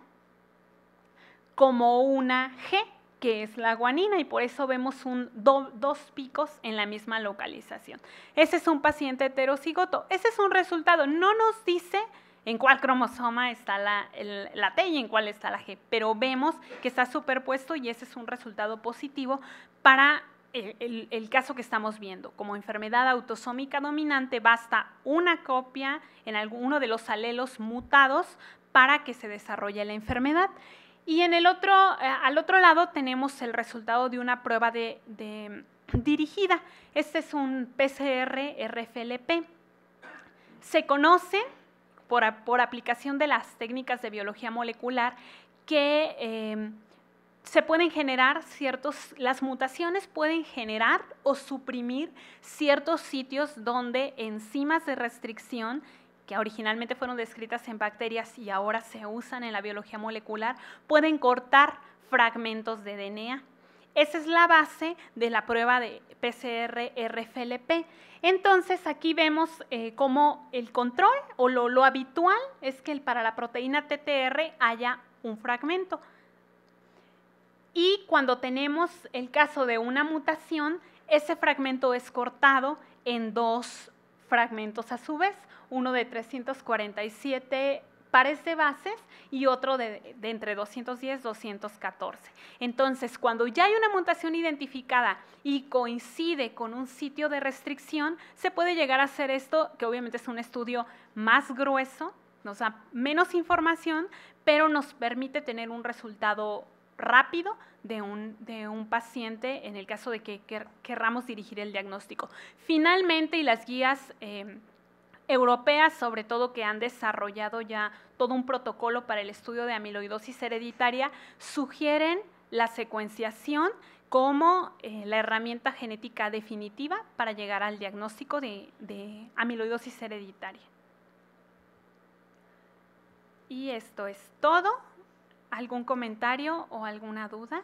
como una G, que es la guanina, y por eso vemos 2 picos en la misma localización. Ese es un paciente heterocigoto. Ese es un resultado. No nos dice en cuál cromosoma está la T y en cuál está la G, pero vemos que está superpuesto y ese es un resultado positivo para el caso que estamos viendo. Como enfermedad autosómica dominante, basta una copia en alguno de los alelos mutados para que se desarrolle la enfermedad. Y al otro lado tenemos el resultado de una prueba dirigida. Este es un PCR-RFLP. Se conoce, por aplicación de las técnicas de biología molecular, que se pueden generar las mutaciones pueden generar o suprimir ciertos sitios donde enzimas de restricción, que originalmente fueron descritas en bacterias y ahora se usan en la biología molecular, pueden cortar fragmentos de DNA. Esa es la base de la prueba de PCR-RFLP. Entonces, aquí vemos cómo el control o lo habitual es que para la proteína TTR haya un fragmento. Y cuando tenemos el caso de una mutación, ese fragmento es cortado en 2 fragmentos a su vez, uno de 347 pares de bases y otro de entre 210 y 214. Entonces, cuando ya hay una mutación identificada y coincide con un sitio de restricción, se puede llegar a hacer esto, que obviamente es un estudio más grueso, nos da menos información, pero nos permite tener un resultado rápido de un paciente en el caso de que querramos dirigir el diagnóstico. Finalmente, y las guías europeas, sobre todo, que han desarrollado ya todo un protocolo para el estudio de amiloidosis hereditaria, sugieren la secuenciación como la herramienta genética definitiva para llegar al diagnóstico de amiloidosis hereditaria. Y esto es todo. ¿Algún comentario o alguna duda?